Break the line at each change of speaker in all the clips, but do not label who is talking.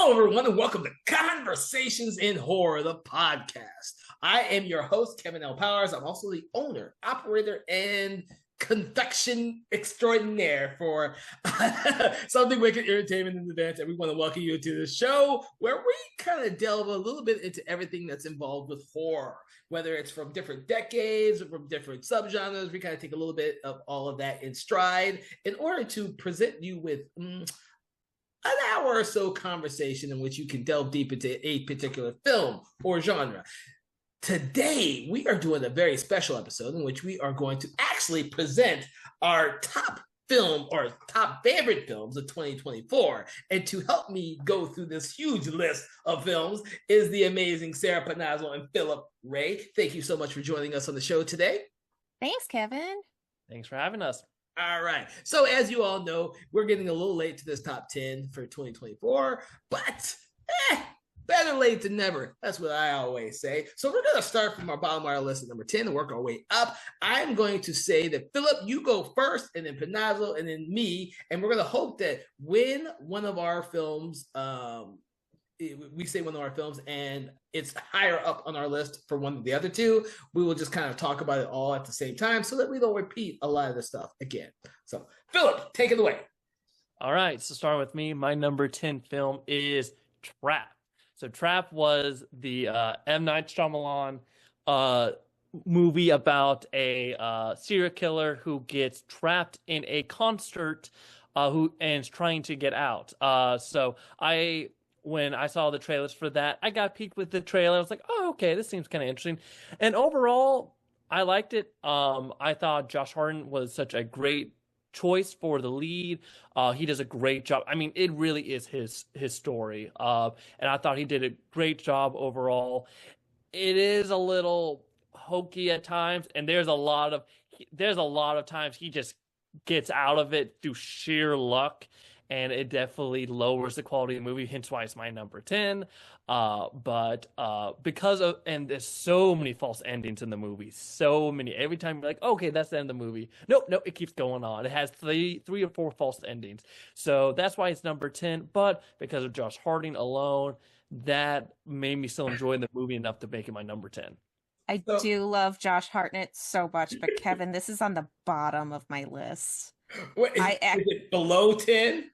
Hello, everyone, and welcome to Conversations in Horror, the podcast. I am your host, Kevin L. Powers. I'm also the owner, operator, and conduction extraordinaire for Something Wicked Entertainment in Advance, and we want to welcome you to the show where we kind of delve a little bit into everything that's involved with horror, whether it's from different decades or from different subgenres. We kind of take a little bit of all of that in stride in order to present you with an hour or so conversation in which you can delve deep into a particular film or genre. Today, we are doing a very special episode in which we are going to actually present our top film or top favorite films of 2024. And to help me go through this huge list of films is the amazing Sarah Panazzo and Philip Ray. Thank you so much for joining us on the show today.
Thanks, Kevin.
Thanks for having us.
All right. So as you all know, we're getting a little late to this top 10 for 2024, but better late than never. That's what I always say. So we're going to start from our bottom of our list at number 10 and work our way up. I'm going to say that, Philip, you go first, and then Panazzo, and then me. And we're going to hope that when one of our films, we say one of our films, and it's higher up on our list for one of the other two, we will just kind of talk about it all at the same time so that we don't repeat a lot of the stuff again. So, Philip, take it away.
All right. So starting with me, my number 10 film is Trap. So Trap was the M. Night Shyamalan movie about a serial killer who gets trapped in a concert and is trying to get out. When I saw the trailers for that, I got peeked with the trailer. I was like, oh, okay, this seems kind of interesting. And overall, I liked it. I thought Josh Hartnett was such a great choice for the lead. He does a great job. I mean, it really is his story. And I thought he did a great job overall. It is a little hokey at times, and there's a lot of times he just gets out of it through sheer luck. And it definitely lowers the quality of the movie, hence why it's my number 10. But there's so many false endings in the movie. So many. Every time you're like, okay, that's the end of the movie. Nope, it keeps going on. It has three or four false endings. So that's why it's number 10. But because of Josh Hartnett alone, that made me still enjoy the movie enough to make it my number 10.
I do love Josh Hartnett so much, but Kevin, this is on the bottom of my list.
What, is it below 10?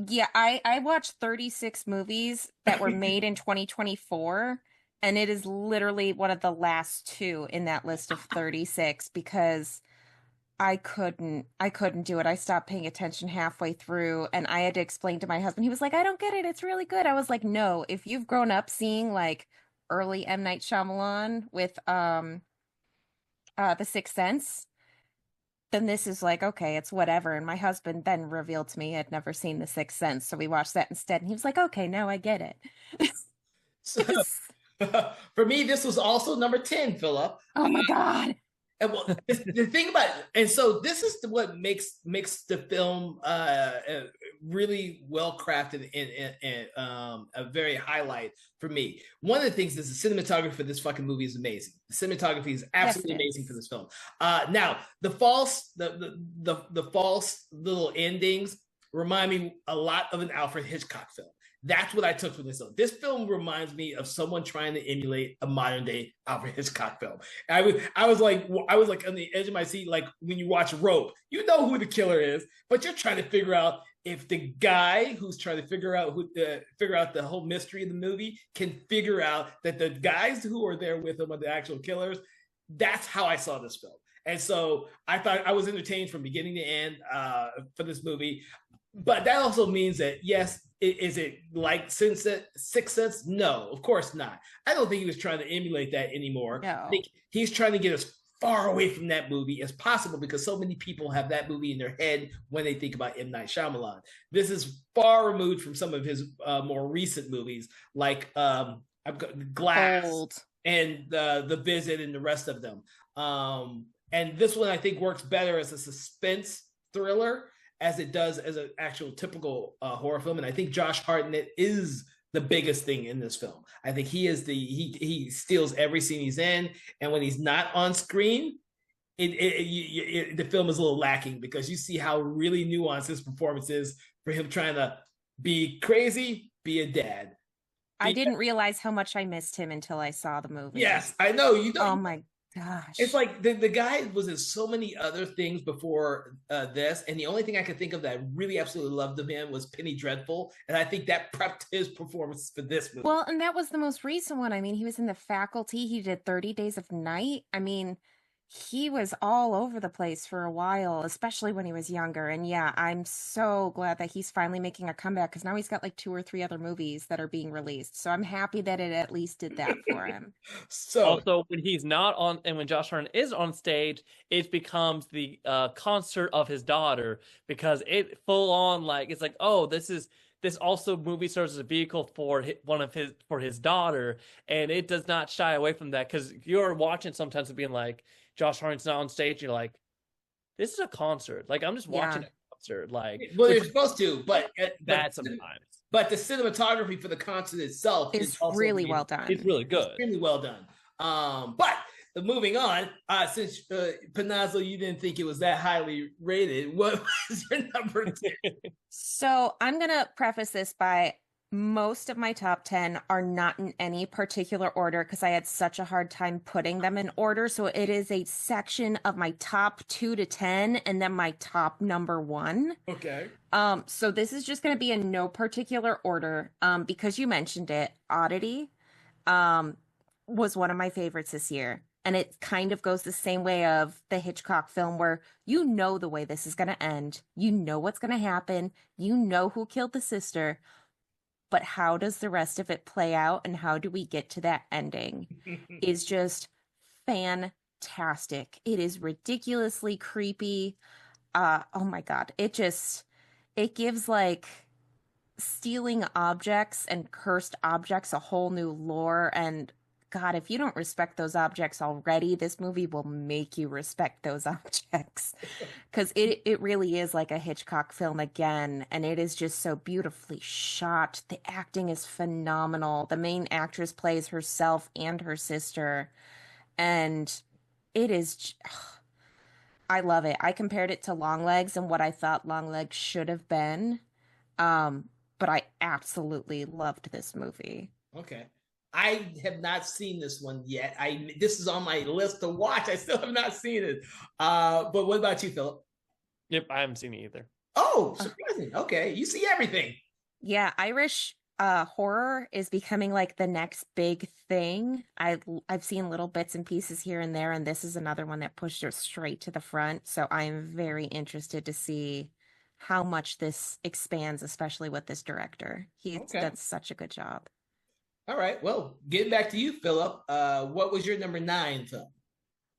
Yeah, I watched 36 movies that were made in 2024, and it is literally one of the last two in that list of 36 because I couldn't do it. I stopped paying attention halfway through, and I had to explain to my husband. He was like, I don't get it. It's really good. I was like, no, if you've grown up seeing like early M. Night Shyamalan with The Sixth Sense, then this is like, okay, it's whatever. And my husband then revealed to me he had never seen The Sixth Sense, so we watched that instead. And he was like, okay, now I get it.
So, for me, this was also number 10, Philip.
Oh my God.
And well, the thing about it, and so this is what makes the film really well crafted and a very highlight for me. One of the things is the cinematography for this fucking movie is amazing. The cinematography is absolutely amazing for this film. Now the false little endings remind me a lot of an Alfred Hitchcock film. That's what I took from this film. This film reminds me of someone trying to emulate a modern day Alfred Hitchcock film. I was like on the edge of my seat, like when you watch Rope, you know who the killer is, but you're trying to figure out if the guy who's trying to figure out the whole mystery of the movie can figure out that the guys who are there with him are the actual killers. That's how I saw this film. And so I thought I was entertained from beginning to end for this movie. But that also means that, yes, is it like Sixth Sense? No, of course not. I don't think he was trying to emulate that anymore.
No.
I think he's trying to get as far away from that movie as possible because so many people have that movie in their head when they think about M. Night Shyamalan. This is far removed from some of his more recent movies like Glass
Old.
and The Visit and the rest of them. And this one I think works better as a suspense thriller as it does as an actual typical horror film. And I think Josh Hartnett is the biggest thing in this film. I think he is he steals every scene he's in. And when he's not on screen, the film is a little lacking because you see how really nuanced his performance is for him trying to be crazy be a dad.
I didn't realize how much I missed him until I saw the movie.
Yes, I know. You
Oh
don't.
my gosh.
It's like the guy was in so many other things before this, and the only thing I could think of that I really absolutely loved of him was Penny Dreadful, and I think that prepped his performance for this movie.
Well, and that was the most recent one. I mean, he was in The Faculty. He did 30 Days of Night. I mean, he was all over the place for a while, especially when he was younger. And yeah, I'm so glad that he's finally making a comeback because now he's got like 2 or 3 other movies that are being released. So I'm happy that it at least did that for him.
So
Also, when he's not on, and when Josh Hartnett is on stage, it becomes the concert of his daughter because it full on like it's like, oh, this also movie serves as a vehicle for for his daughter, and it does not shy away from that because you're watching sometimes and being like, Josh Hartnett's not on stage, you're like, this is a concert. Like I'm just watching a concert. Like,
well, you're supposed to, but
sometimes.
But the cinematography for the concert itself
is really well done.
It's really good.
Extremely well done. But moving on, since Panazzo, you didn't think it was that highly rated, what was your number 2?
So I'm going to preface this by most of my top 10 are not in any particular order because I had such a hard time putting them in order. So it is a section of my top 2 to 10 and then my top number 1.
Okay.
So this is just going to be in no particular order because you mentioned it. Oddity was one of my favorites this year. And it kind of goes the same way of the Hitchcock film where you know the way this is going to end. You know what's going to happen. You know who killed the sister. But how does the rest of it play out and how do we get to that ending is just fantastic. It is ridiculously creepy. Oh my God. It gives like stealing objects and cursed objects a whole new lore. And God, if you don't respect those objects already, this movie will make you respect those objects because it really is like a Hitchcock film again. And it is just so beautifully shot. The acting is phenomenal. The main actress plays herself and her sister. And it is, I love it. I compared it to Longlegs and what I thought Longlegs should have been. But I absolutely loved this movie.
Okay. I have not seen this one yet. This is on my list to watch. I still have not seen it. But what about you, Philip?
Yep, I haven't seen it either.
Oh, surprising. Okay, you see everything.
Yeah, Irish horror is becoming like the next big thing. I've seen little bits and pieces here and there, and this is another one that pushed it straight to the front. So I'm very interested to see how much this expands, especially with this director. He did such a good job.
All right. Well, getting back to you, Philip. What was your number 9 film?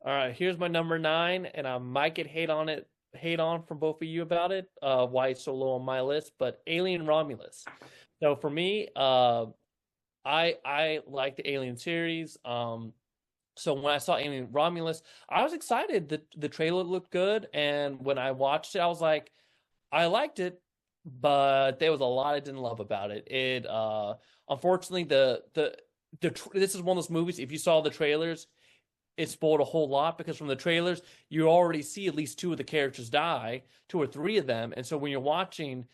All right, here's my number 9, and I might get hate on from both of you about it. Why it's so low on my list, but Alien Romulus. So for me, I like the Alien series. So when I saw Alien Romulus, I was excited. The trailer looked good, and when I watched it, I was like, I liked it, but there was a lot I didn't love about it. Unfortunately, this is one of those movies, if you saw the trailers, it spoiled a whole lot because from the trailers, you already see at least 2 of the characters die, 2 or 3 of them. And so when you're watching,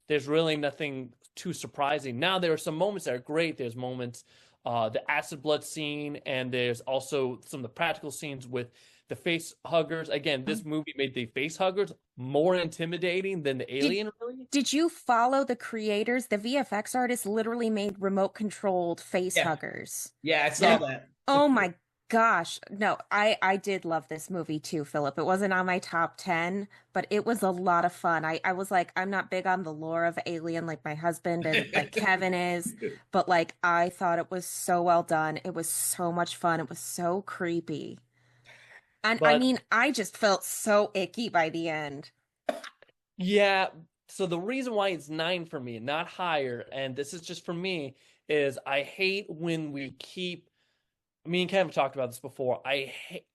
there's really nothing too surprising. Now, there are some moments that are great. There's moments, the acid blood scene, and there's also some of the practical scenes with the face huggers. Again, this movie made the face huggers more intimidating than the alien.
Did you follow the creators? The VFX artists literally made remote controlled face huggers.
Yeah, I saw that.
Oh my gosh. No, I did love this movie too, Philip. It wasn't on my top 10, but it was a lot of fun. I was like, I'm not big on the lore of Alien like my husband and like Kevin is, but like I thought it was so well done. It was so much fun. It was so creepy. And I mean, I just felt so icky by the end.
Yeah. So the reason why it's 9 for me, not higher, and this is just for me, is I hate when we keep. Me and Kevin have talked about this before.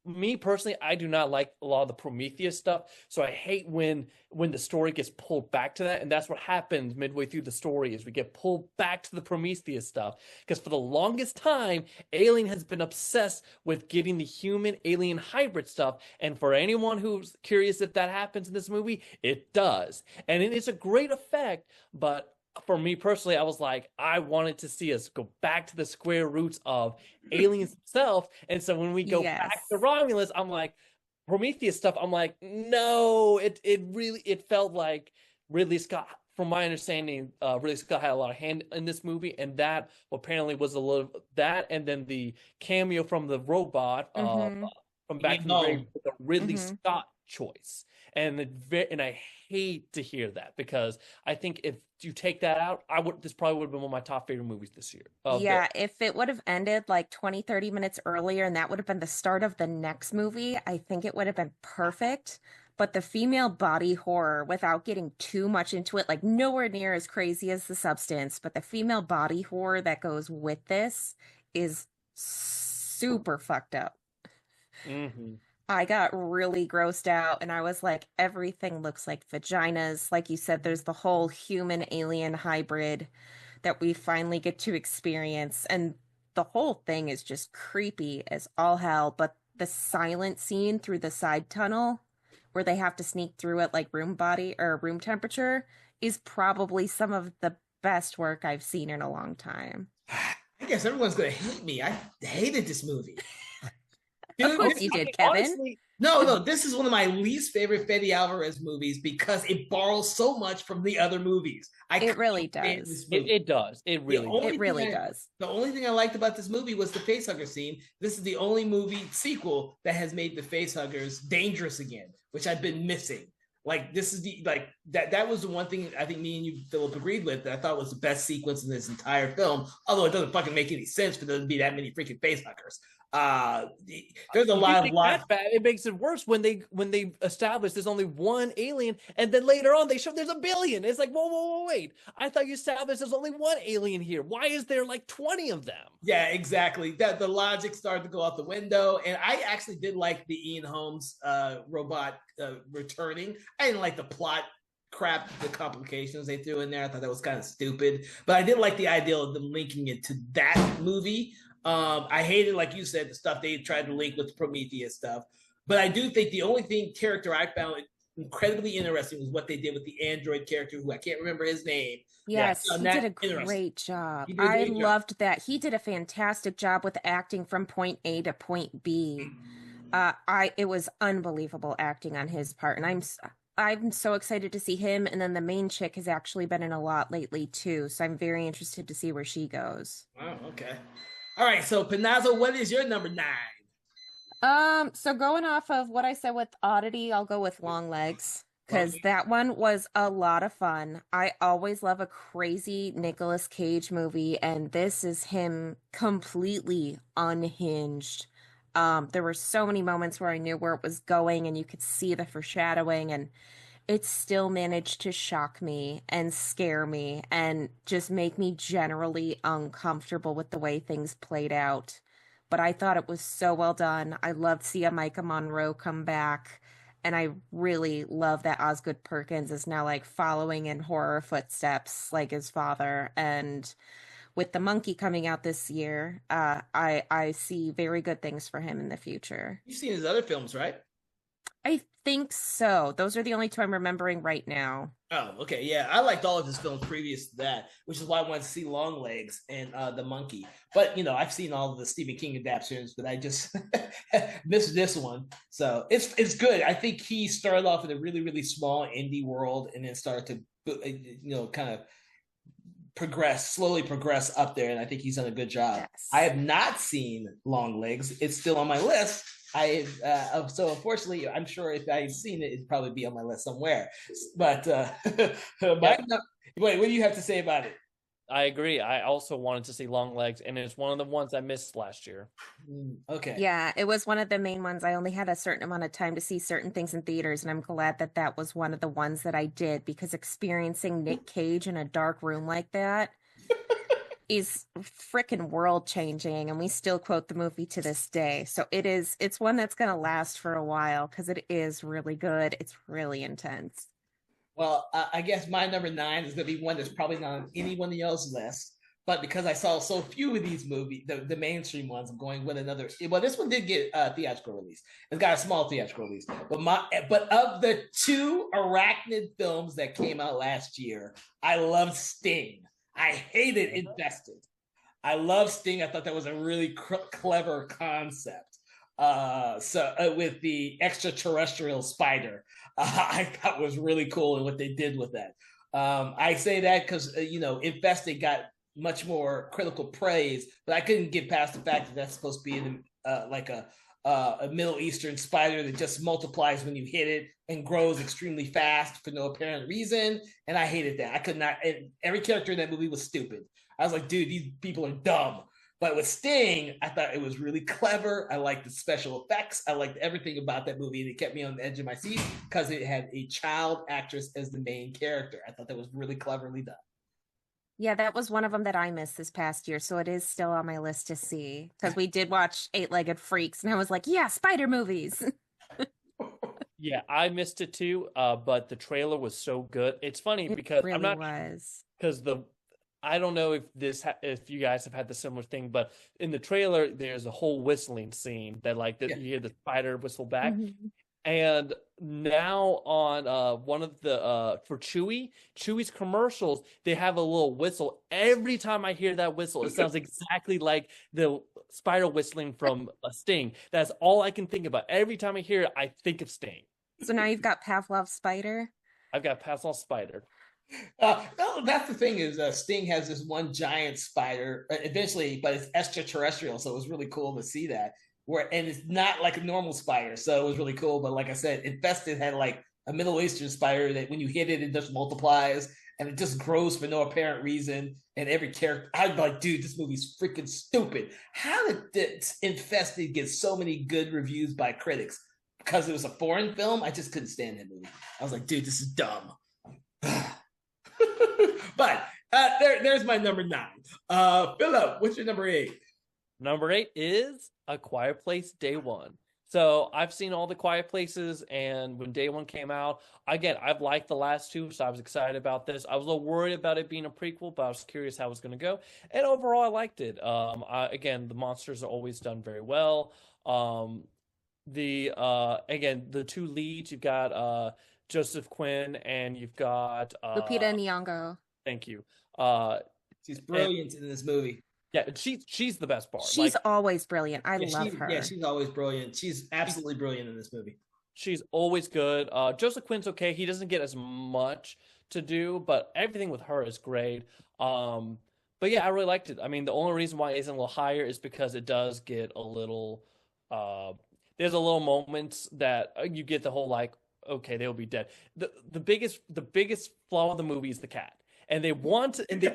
Me personally, I do not like a lot of the Prometheus stuff. So I hate when the story gets pulled back to that. And that's what happens midway through the story is we get pulled back to the Prometheus stuff. Because for the longest time, Alien has been obsessed with getting the human alien hybrid stuff. And for anyone who's curious if that happens in this movie, it does. And it is a great effect, but for me personally, I was like, I wanted to see us go back to the square roots of aliens themselves. And so when we go back to
Yes.
Romulus, I'm like, Prometheus stuff, I'm like, no, it felt like Ridley Scott, from my understanding, Ridley Scott had a lot of hand in this movie, and that apparently was a little that, and then the cameo from the robot
Mm-hmm.
from Back
You
from the Grave
know,
was a Ridley
Mm-hmm.
Scott choice. And I hate to hear that, because I think if you take that out, this probably would have been one of my top favorite movies this year.
Yeah, if it would have ended like 20, 30 minutes earlier and that would have been the start of the next movie, I think it would have been perfect. But the female body horror, without getting too much into it, like nowhere near as crazy as The Substance, but the female body horror that goes with this is super fucked up.
Hmm.
I got really grossed out and I was like, everything looks like vaginas. Like you said, there's the whole human alien hybrid that we finally get to experience. And the whole thing is just creepy as all hell. But the silent scene through the side tunnel where they have to sneak through at like room body or room temperature is probably some of the best work I've seen in a long time.
I guess everyone's gonna hate me. I hated this movie.
Of
Dude,
course you did, Kevin.
Honestly,
no, this is one of my least favorite Fede Alvarez movies because it borrows so much from the other movies.
It really
can't stand
does.
this movie.
it does. It really
only
does.
It really
thing
does.
The only thing I liked about this movie was the facehugger scene. This is the only movie sequel that has made the facehuggers dangerous again, which I've been missing. Like this is the like that was the one thing I think me and you, Philip, agreed with that I thought was the best sequence in this entire film. Although it doesn't fucking make any sense for there to be that many freaking facehuggers. There's a lot of
That's bad. It makes it worse when they establish there's only one alien, and then later on they show there's a billion. It's like, whoa, wait! I thought you established there's only one alien here. Why is there like 20 of them?
Yeah, exactly. That the logic started to go out the window, and I actually did like the Ian Holmes robot returning. I didn't like the plot crap, the complications they threw in there. I thought that was kind of stupid, but I did like the idea of them linking it to that movie. I hated, like you said, the stuff they tried to link with the Prometheus stuff. But I do think the only character I found incredibly interesting was what they did with the android character, who I can't remember his name.
Yes,
Yeah,
he
that
did a
interesting.
great job.
He did a
I
great job.
loved that. He did a fantastic job with acting from point A to point B. It was unbelievable acting on his part, and I'm so excited to see him. And then the main chick has actually been in a lot lately too, so I'm very interested to see where she goes.
Oh, okay. All right, so Panazzo, what is your number 9?
So going off of what I said with Oddity, I'll go with Long Legs because
Okay.
that one was a lot of fun. I always love a crazy Nicolas Cage movie, and this is him completely unhinged. There were so many moments where I knew where it was going, and you could see the foreshadowing, and it still managed to shock me and scare me and just make me generally uncomfortable with the way things played out. But I thought it was so well done. I loved seeing Micah Monroe come back. And I really love that Osgood Perkins is now like following in horror footsteps like his father. And with The Monkey coming out this year, I see very good things for him in the future.
You've seen his other films, right?
I think so. Those are the only two I'm remembering right now.
Oh, okay, yeah. I liked all of his films previous to that, which is why I wanted to see Longlegs and The Monkey. But I've seen all of the Stephen King adaptations, but I just missed this one. So it's good. I think he started off in a really, really small indie world and then started to kind of slowly progress up there, and I think he's done a good job.
Yes.
I have not seen Longlegs. It's still on my list. So unfortunately, I'm sure if I had seen it, it'd probably be on my list somewhere. But wait, what do you have to say about it?
I agree. I also wanted to see Longlegs, and it's one of the ones I missed last year.
Okay.
Yeah, it was one of the main ones. I only had a certain amount of time to see certain things in theaters, and I'm glad that that was one of the ones that I did, because experiencing Nick Cage in a dark room like that is freaking world changing, and we still quote the movie to this day. So it's one that's going to last for a while because it is really good. It's really intense.
Well, I guess my number 9 is going to be one that's probably not on anyone else's list, but because I saw so few of these movies, the mainstream ones, I'm going with another. Well, this one did get a theatrical release. It's got a small theatrical release. But of the two arachnid films that came out last year, I love Sting. I hated Infested. I love Sting. I thought that was a really clever concept. With the extraterrestrial spider, I thought was really cool and what they did with that. I say that because Infested got much more critical praise, but I couldn't get past the fact that that's supposed to be like a Middle Eastern spider that just multiplies when you hit it and grows extremely fast for no apparent reason. And I hated that. I could not. And every character in that movie was stupid. I was like, dude, these people are dumb. But with Sting, I thought it was really clever. I liked the special effects. I liked everything about that movie. And it kept me on the edge of my seat because it had a child actress as the main character. I thought that was really cleverly done.
Yeah, that was one of them that I missed this past year, so it is still on my list to see. Because we did watch Eight-Legged Freaks, and I was like, yeah, spider movies.
Yeah, I missed it too, but the trailer was so good. It's funny because
It really
I'm not
was.
because I don't know if if you guys have had the similar thing, but in the trailer there's a whole whistling scene that you hear the spider whistle back.
Mm-hmm.
And now on one of the for Chewy's commercials, they have a little whistle. Every time I hear that whistle, it sounds exactly like the spider whistling from a Sting. That's all I can think about. Every time I hear it, I think of Sting.
So now you've got Pavlov's spider.
I've got Pavlov's spider.
No, that's the thing is Sting has this one giant spider eventually, but it's extraterrestrial, so it was really cool to see that. And it's not like a normal spider, so it was really cool. But like I said, Infested had like a Middle Eastern spider that when you hit it, it just multiplies and it just grows for no apparent reason. And every character, I'm like, dude, this movie's freaking stupid. How did this Infested get so many good reviews by critics? Because it was a foreign film? I just couldn't stand that movie. I was like, dude, this is dumb. But there's my number 9. Philip, what's your number 8?
Number 8 is A Quiet Place Day One. So I've seen all the Quiet Places, and when Day One came out, again, I've liked the last two, so I was excited about this. I was a little worried about it being a prequel, but I was curious how it was going to go. And overall, I liked it. Again, the monsters are always done very well. Again, the two leads, you've got Joseph Quinn and you've got
Lupita Nyong'o.
Thank you.
She's brilliant in this movie.
Yeah, she's the best part.
She's always brilliant. I love her.
Yeah, she's always brilliant. She's absolutely brilliant in this movie.
She's always good. Joseph Quinn's okay. He doesn't get as much to do, but everything with her is great. But yeah, I really liked it. I mean, the only reason why it isn't a little higher is because it does get a little. There's a little moments that you get the whole like, okay, they'll be dead. The biggest flaw of the movie is the cat. And they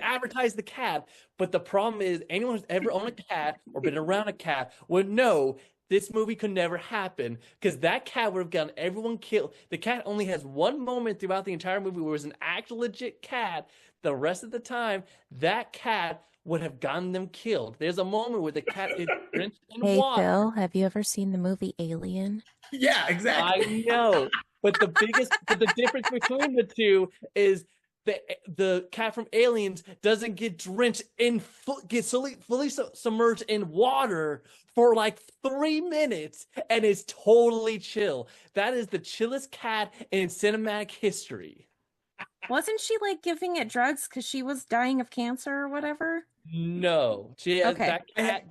advertise the cat, but the problem is anyone who's ever owned a cat or been around a cat would know this movie could never happen because that cat would have gotten everyone killed. The cat only has one moment throughout the entire movie where it was an actual legit cat. The rest of the time, that cat would have gotten them killed. There's a moment where the cat is drenched in water.
Hey, Phil, have you ever seen the movie Alien?
Yeah, exactly.
I know. But the difference between the two is the cat from Aliens doesn't get drenched gets fully submerged in water for like 3 minutes and is totally chill. That is the chillest cat in cinematic history.
Wasn't she like giving it drugs because she was dying of cancer or whatever?
No, she has
Okay.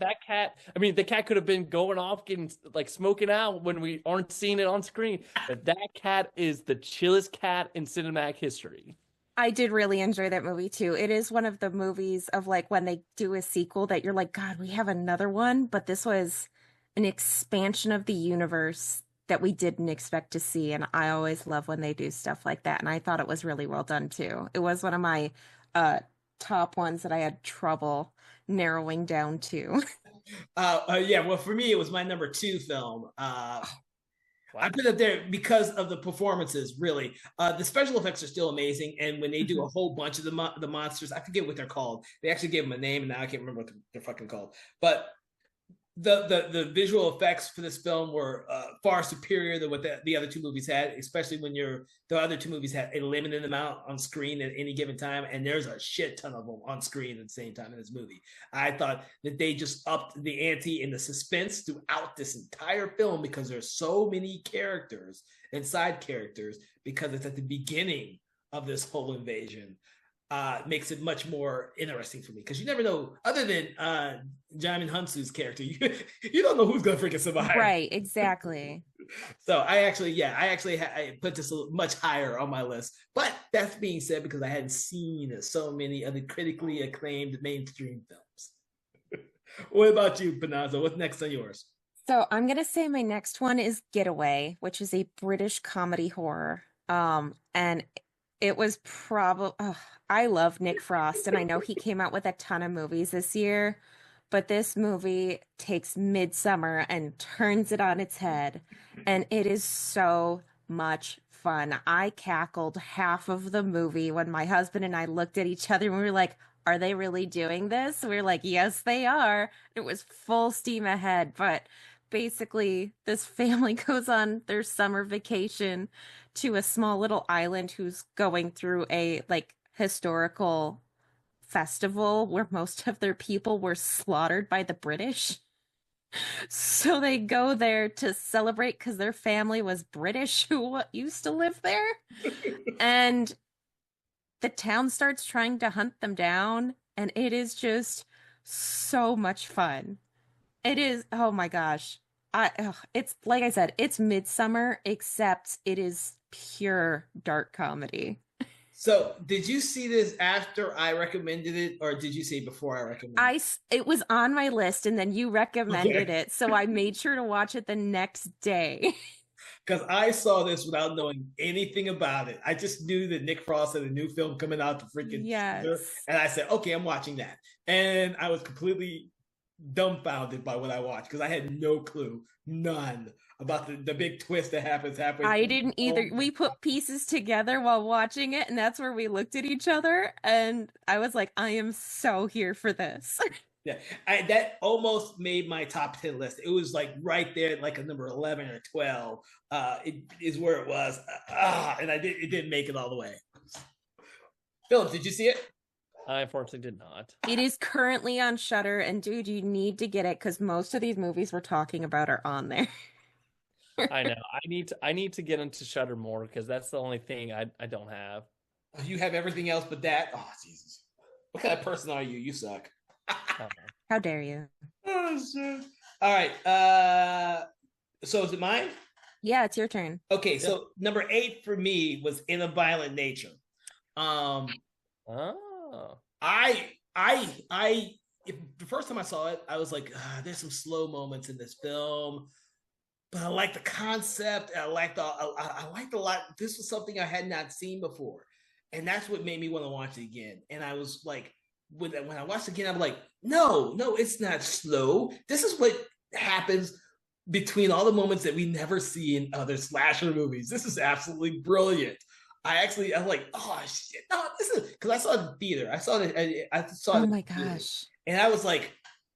that cat. I mean, the cat could have been going off, getting like smoking out when we aren't seeing it on screen. But that cat is the chillest cat in cinematic history.
I did really enjoy that movie too. It is one of the movies of like when they do a sequel that you're like, God, we have another one, but this was an expansion of the universe that we didn't expect to see. And I always love when they do stuff like that. And I thought it was really well done too. It was one of my top ones that I had trouble narrowing down to.
Yeah, well, for me, it was my number 2 film. I put it there because of the performances, really. The special effects are still amazing. And when they do a whole bunch of the monsters, I forget what they're called. They actually gave them a name, and now I can't remember what they're fucking called. But the visual effects for this film were far superior than what the other two movies had, especially when the other two movies had a limited amount on screen at any given time, and there's a shit ton of them on screen at the same time in this movie. I thought that they just upped the ante in the suspense throughout this entire film because there's so many characters and side characters because it's at the beginning of this whole invasion. Makes it much more interesting for me because you never know. Other than Djimon Hounsou's character, you don't know who's gonna freaking survive.
Right, exactly.
So I put this much higher on my list. But that's being said because I hadn't seen so many other critically acclaimed mainstream films. What about you, Panazzo? What's next on yours?
So I'm gonna say my next one is Getaway, which is a British comedy horror. And it was probably, I love Nick Frost, and I know he came out with a ton of movies this year, but this movie takes Midsummer and turns it on its head, and it is so much fun. I cackled half of the movie when my husband and I looked at each other and we were like, are they really doing this? We were like, yes, they are. It was full steam ahead, but basically this family goes on their summer vacation to a small little island who's going through a like historical festival where most of their people were slaughtered by the British. So they go there to celebrate because their family was British who used to live there. And the town starts trying to hunt them down, and it is just so much fun. It is, oh my gosh. It's like I said, it's Midsummer, except it is pure dark comedy.
So, did you see this after I recommended it, or did you see it before I recommended it?
It was on my list, and then you recommended it, so I made sure to watch it the next day.
Because I saw this without knowing anything about it. I just knew that Nick Frost had a new film coming out to freaking
Yes.
and I said, okay, I'm watching that. And I was completely dumbfounded by what I watched because I had no clue, none, about the big twist that happens halfway.
I didn't either. We put pieces together while watching it, and that's where we looked at each other, and I was like, I am so here for this.
Yeah, that almost made my top 10 list. It was like right there, like a number 11 or 12. It is where it was, and it didn't make it all the way. Philip, did you see it?
I unfortunately did not.
It is currently on Shudder, and dude, you need to get it because most of these movies we're talking about are on there.
I know. I need to get into Shudder more because that's the only thing I don't have.
You have everything else but that? Oh, Jesus. What kind of person are you? You suck.
How dare you?
Oh, shit. All right. So is it mine?
Yeah, it's your turn.
Okay, so number 8 for me was In a Violent Nature.
Oh.
The first time I saw it, I was like, there's some slow moments in this film, but I like the concept. I liked a lot. This was something I had not seen before, and that's what made me want to watch it again. And I was like, when I watched it again, I'm like, no, it's not slow. This is what happens between all the moments that we never see in other slasher movies. This is absolutely brilliant. I'm like, oh shit, no, this is because I saw it in theater. I saw it. I saw it.
Oh my gosh!
And I was like,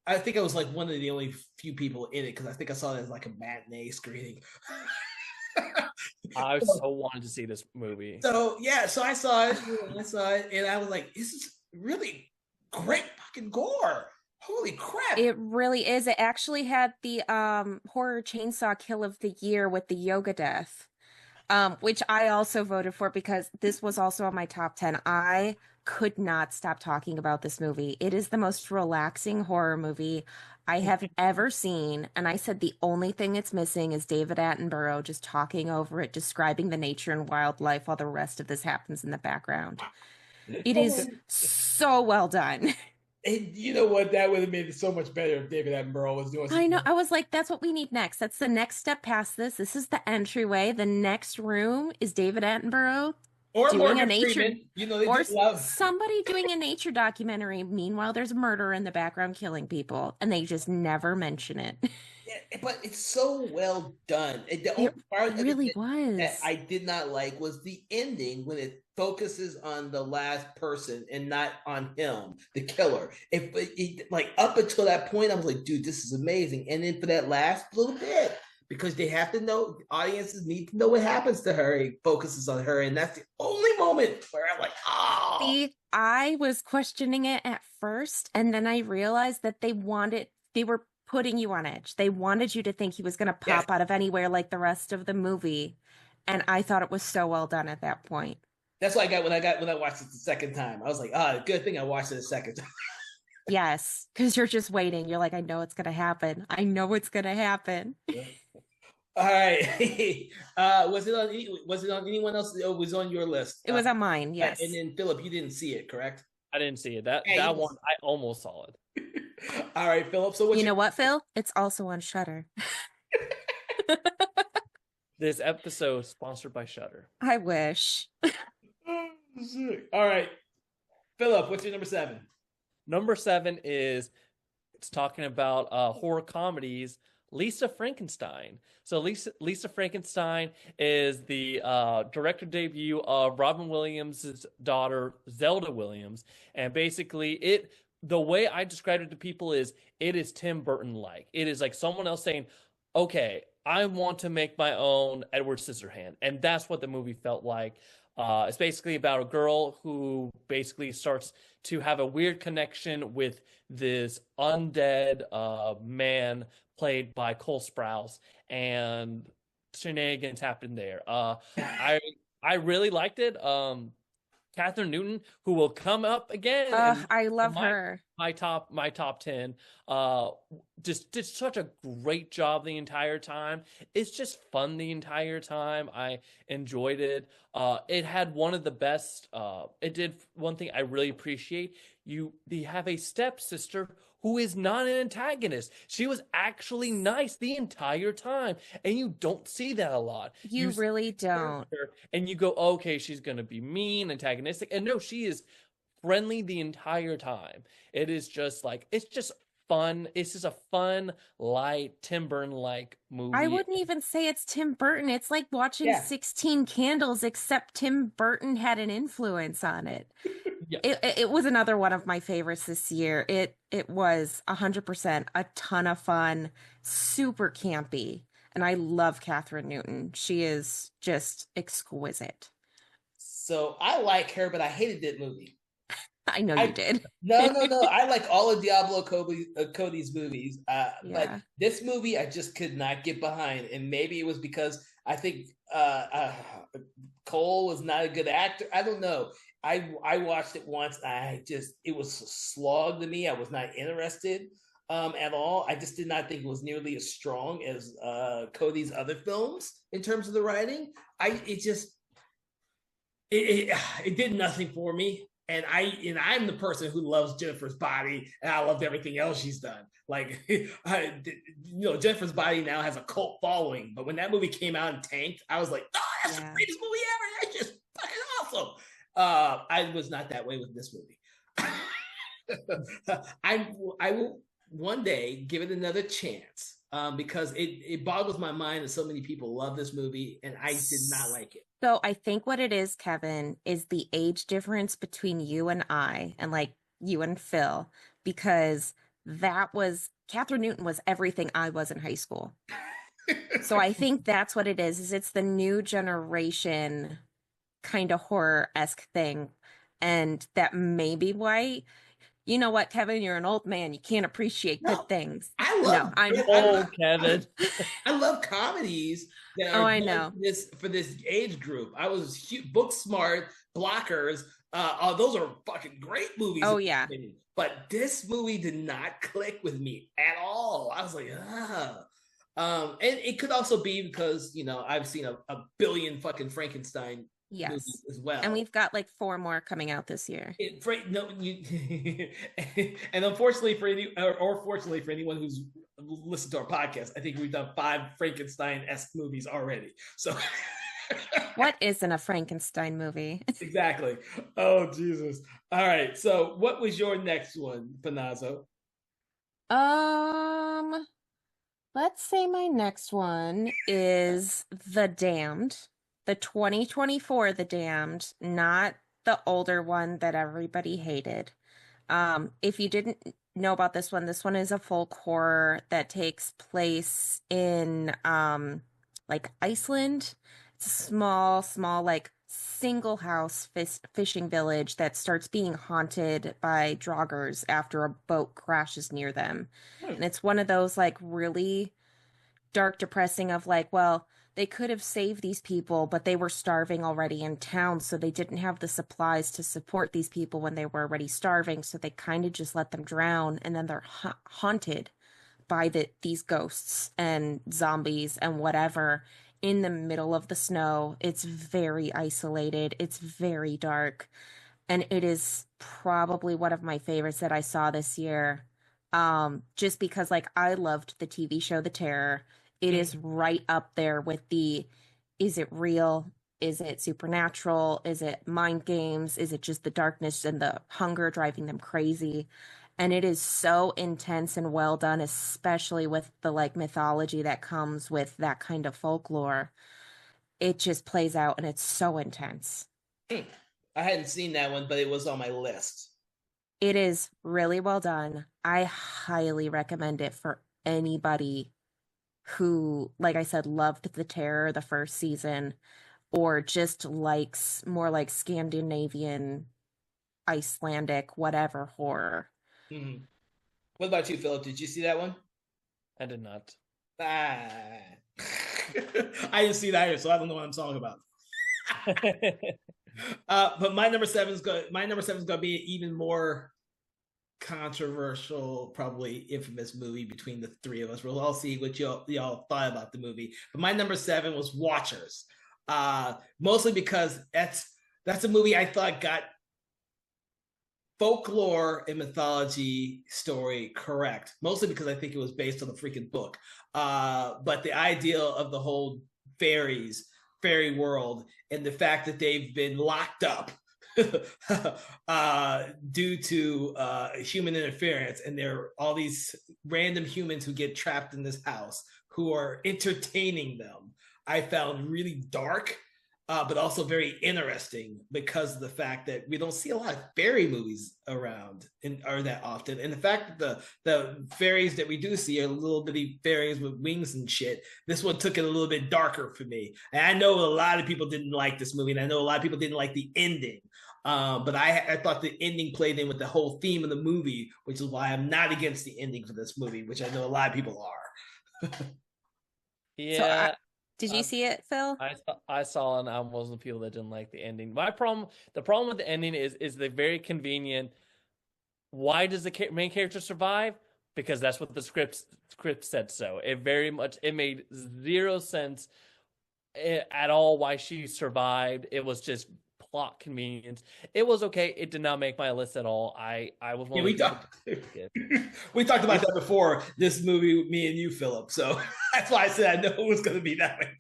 I think I was like one of the only few people in it because I think I saw it as like a matinee screening.
I so wanted to see this movie.
So yeah, so I saw it, and I was like, this is really great fucking gore. Holy crap!
It really is. It actually had the horror chainsaw kill of the year with the yoga death. Which I also voted for because this was also on my top 10. I could not stop talking about this movie. It is the most relaxing horror movie I have ever seen. And I said the only thing it's missing is David Attenborough just talking over it, describing the nature and wildlife while the rest of this happens in the background. It is so well done.
And you know what? That would have made it so much better if David Attenborough was doing something.
I know. I was like, that's what we need next. That's the next step past this. This is the entryway. The next room is David Attenborough
or
doing
Morgan
a nature,
Freeman. You know, they
or
just love
somebody doing a nature documentary. Meanwhile, there's murder in the background killing people, and they just never mention it.
But it's so well done. The
It
only part of
really
it that
was.
I did not like was the ending when it focuses on the last person and not on him, the killer. Like up until that point, I was like, dude, this is amazing. And then for that last little bit, because they have to know, audiences need to know what happens to her. It focuses on her, and that's the only moment where I'm like, oh,
See, I was questioning it at first, and then I realized that they were putting you on edge. They wanted you to think he was going to
yes.
pop out of anywhere like the rest of the movie. And I thought it was so well done at that point.
That's what I got when I watched it the second time. I was like, ah, good thing I watched it the second time.
Yes, because you're just waiting. You're like, I know it's going to happen. I know it's going to happen.
All right. Was it on anyone else? It was on your list.
It was on mine, yes.
And then Philip, you didn't see it, correct?
I didn't see it. That
Hey,
that one I almost saw it.
All right, Philip. So
You know what, Phil? It's also on Shudder.
This episode sponsored by Shudder.
I wish.
All right, Philip. What's your number 7?
Number 7 is it's talking about horror comedies. Lisa Frankenstein. So Lisa Frankenstein is the director debut of Robin Williams' daughter Zelda Williams, and basically the way I described it to people is it is Tim Burton like. It is like someone else saying, "Okay, I want to make my own Edward Scissorhand," and that's what the movie felt like. It's basically about a girl who basically starts to have a weird connection with this undead man played by Cole Sprouse, and shenanigans happened there. I really liked it. Catherine Newton, who will come up again.
I love her.
My top 10. Just did such a great job the entire time. It's just fun the entire time. I enjoyed it. It had one of the best. It did one thing I really appreciate. They have a stepsister who is not an antagonist. She was actually nice the entire time, and you don't see that a lot.
You really don't.
And you go, okay, she's gonna be mean, antagonistic, and no, she is friendly the entire time. It is just like it's just fun. It's just a fun, light Tim Burton like movie.
I wouldn't even say it's Tim Burton. It's like watching 16 Candles, except Tim Burton had an influence on it.
Yeah.
It was another one of my favorites this year. It was 100% a ton of fun, super campy, and I love Catherine Newton. She is just exquisite.
So I like her, but I hated that movie.
I know you did.
No. I like all of Diablo Cody's movies. But this movie I just could not get behind. And maybe it was because I think Cole was not a good actor. I don't know. I watched it once. It was a slog to me. I was not interested at all. I just did not think it was nearly as strong as Cody's other films in terms of the writing. It did nothing for me. And I'm the person who loves Jennifer's Body, and I loved everything else she's done. Like, Jennifer's Body now has a cult following, but when that movie came out and tanked, I was like, oh, that's the greatest movie ever. That's just fucking awesome. I was not that way with this movie. I will one day give it another chance because it boggles my mind that so many people love this movie, and I did not like it.
So I think what it is, Kevin, is the age difference between you and I, and like you and Phil, because Catherine Newton was everything I was in high school. So I think that's what it is it's the new generation kind of horror-esque thing. And that may be why, you know what, Kevin, you're an old man. You can't appreciate good things.
I love
Kevin.
I love comedies that are
I know.
for this age group. I was book smart, Blockers. Those are fucking great movies.
Oh yeah.
But this movie did not click with me at all. I was like, and it could also be because I've seen a billion fucking Frankenstein movies as well,
and we've got like 4 more coming out this year.
And unfortunately fortunately for anyone who's listened to our podcast, I think we've done 5 Frankenstein-esque movies already. So,
what isn't a Frankenstein movie?
Exactly. Oh Jesus! All right. So, what was your next one, Panazzo?
Let's say my next one is The Damned, the 2024 The Damned, not the older one that everybody hated. If you didn't know about this one is a folk horror that takes place in like Iceland. It's a small like single house fishing village that starts being haunted by draugrs after a boat crashes near them.
Hmm.
And it's one of those like really dark, depressing of like, well, they could have saved these people, but they were starving already in town, so they didn't have the supplies to support these people when they were already starving, so they kind of just let them drown, and then they're haunted by these ghosts and zombies and whatever in the middle of the snow. It's very isolated, it's very dark, and it is probably one of my favorites that I saw this year. Just because like I loved the TV show The Terror. It is right up there with the, is it real? Is it supernatural? Is it mind games? Is it just the darkness and the hunger driving them crazy? And it is so intense and well done, especially with the like mythology that comes with that kind of folklore. It just plays out and it's so intense.
I hadn't seen that one, but it was on my list.
It is really well done. I highly recommend it for anybody who, like I said, loved The Terror the first season, or just likes more like Scandinavian, Icelandic, whatever horror.
Mm-hmm. What about you, Philip? Did you see that one?
I did not.
Ah. I didn't see that either, so I don't know what I'm talking about. But my number seven is going to be an even more controversial, probably infamous movie between the three of us. We'll all see what y'all thought about the movie. But my number 7 was Watchers. Mostly because that's a movie I thought got folklore and mythology story correct, mostly because I think it was based on the freaking book. But the idea of the whole fairy world and the fact that they've been locked up due to human interference, and there are all these random humans who get trapped in this house who are entertaining them, I found really dark, but also very interesting because of the fact that we don't see a lot of fairy movies around or that often. And the fact that the fairies that we do see are little bitty fairies with wings and shit, this one took it a little bit darker for me. And I know a lot of people didn't like this movie, and I know a lot of people didn't like the ending. But I thought the ending played in with the whole theme of the movie, which is why I'm not against the ending for this movie, which I know a lot of people are.
Yeah.
So did you see it, Phil?
I saw, and I'm one of the people that didn't like the ending. The problem with the ending is the very convenient. Why does the main character survive? Because that's what the script said so. It made zero sense at all why she survived. It was just plot convenience. It was okay. It did not make my list at all. I was one
we talked about that before this movie, me and you, Philip. So that's why I said I know it was going to be that way.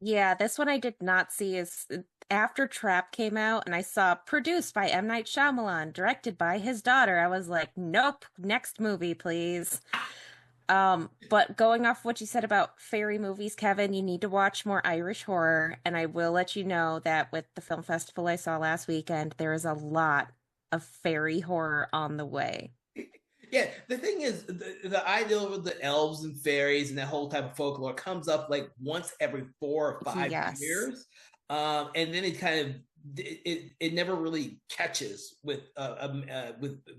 Yeah, this one I did not see. Is after Trap came out and I saw produced by M. Night Shyamalan, directed by his daughter. I was like, nope, next movie, please. But going off what you said about fairy movies, Kevin, you need to watch more Irish horror. And I will let you know that with the film festival I saw last weekend, there is a lot of fairy horror on the way.
Yeah, the thing is, the idea of the elves and fairies and that whole type of folklore comes up like once every 4 or 5 years. And then it kind of it never really catches with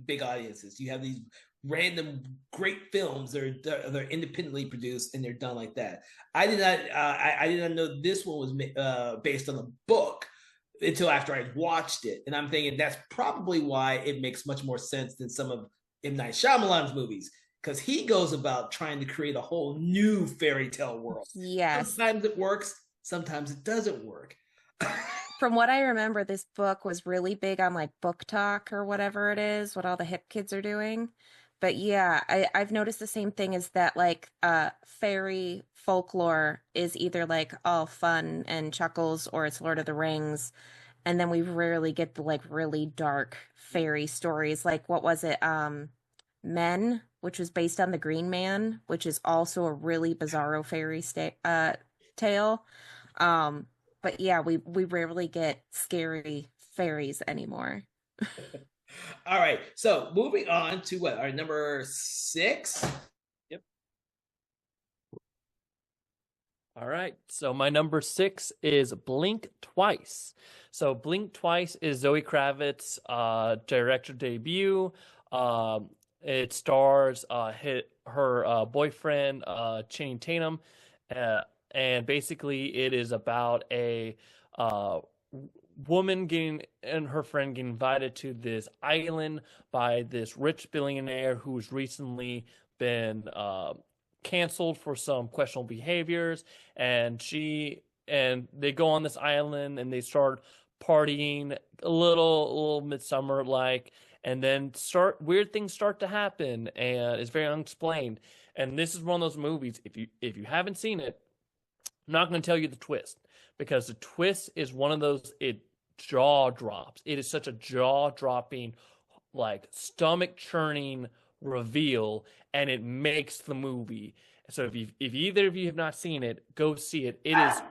big audiences. You have these random great films that are independently produced and they're done like that. I did not know this one was based on the book until after I watched it, and I'm thinking that's probably why it makes much more sense than some of M. Night Shyamalan's movies, because he goes about trying to create a whole new fairy tale world.
Yes.
Sometimes it works, sometimes it doesn't work.
From what I remember, this book was really big on like book talk or whatever it is, what all the hip kids are doing. But yeah, I've noticed the same thing, is that like fairy folklore is either like all fun and chuckles or it's Lord of the Rings. And then we rarely get the like really dark fairy stories. Like what was it? Men which was based on The Green Man, which is also a really bizarro tale. But yeah, we rarely get scary fairies anymore.
All right. So moving on to what? Our number 6?
Yep. All right. So my number 6 is Blink Twice. So Blink Twice is Zoe Kravitz's director debut. It stars her boyfriend, Channing Tatum. And basically it is about a woman and her friend getting invited to this island by this rich billionaire who's recently been canceled for some questionable behaviors, and they go on this island and they start partying a little midsummer like, and then weird things start to happen, and it's very unexplained. And this is one of those movies, if you haven't seen it, I'm not going to tell you the twist, because the twist is one of those, it jaw drops. It is such a jaw dropping, like stomach churning reveal, and it makes the movie. So if either of you have not seen it, go see it. It is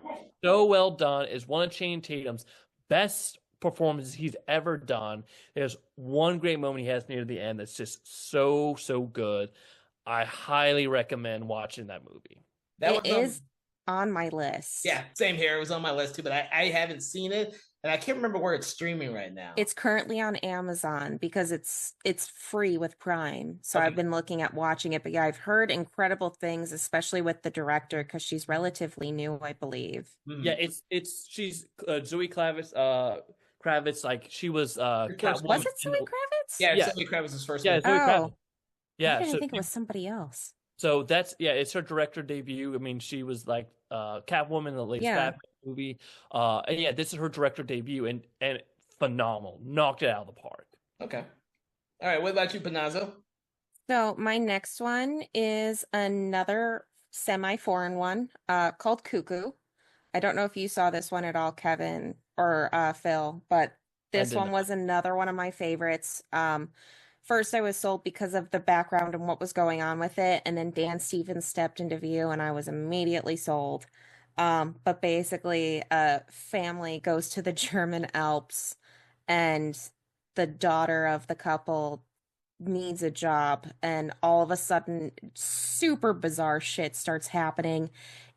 so well done. It's one of Channing Tatum's best performances he's ever done. There's one great moment he has near the end that's just so good. I highly recommend watching that movie.
It is on my list.
Yeah, same here. It was on my list too, but I haven't seen it, and I can't remember where it's streaming right now.
It's currently on Amazon because it's free with Prime. So
Okay.
I've been looking at watching it, but yeah, I've heard incredible things, especially with the director, because she's relatively new, I believe.
Yeah, she's Zoe Kravitz, like she was Catwoman.
Was it Zoe Kravitz?
Yeah, Zoe Kravitz's first
Yeah,
one.
Zoe Kravitz. Yeah,
I didn't think it was somebody else.
So it's her director debut. I mean, she was like Catwoman in the latest Batman movie. And yeah, this is her director debut, and phenomenal. Knocked it out of the park.
Okay. All right, what about you, Panazzo?
So my next one is another semi-foreign one called Cuckoo. I don't know if you saw this one at all, Kevin or Phil, but this one was another one of my favorites. First, I was sold because of the background and what was going on with it, and then Dan Stevens stepped into view, and I was immediately sold. But basically, a family goes to the German Alps, and the daughter of the couple needs a job, and all of a sudden, super bizarre shit starts happening.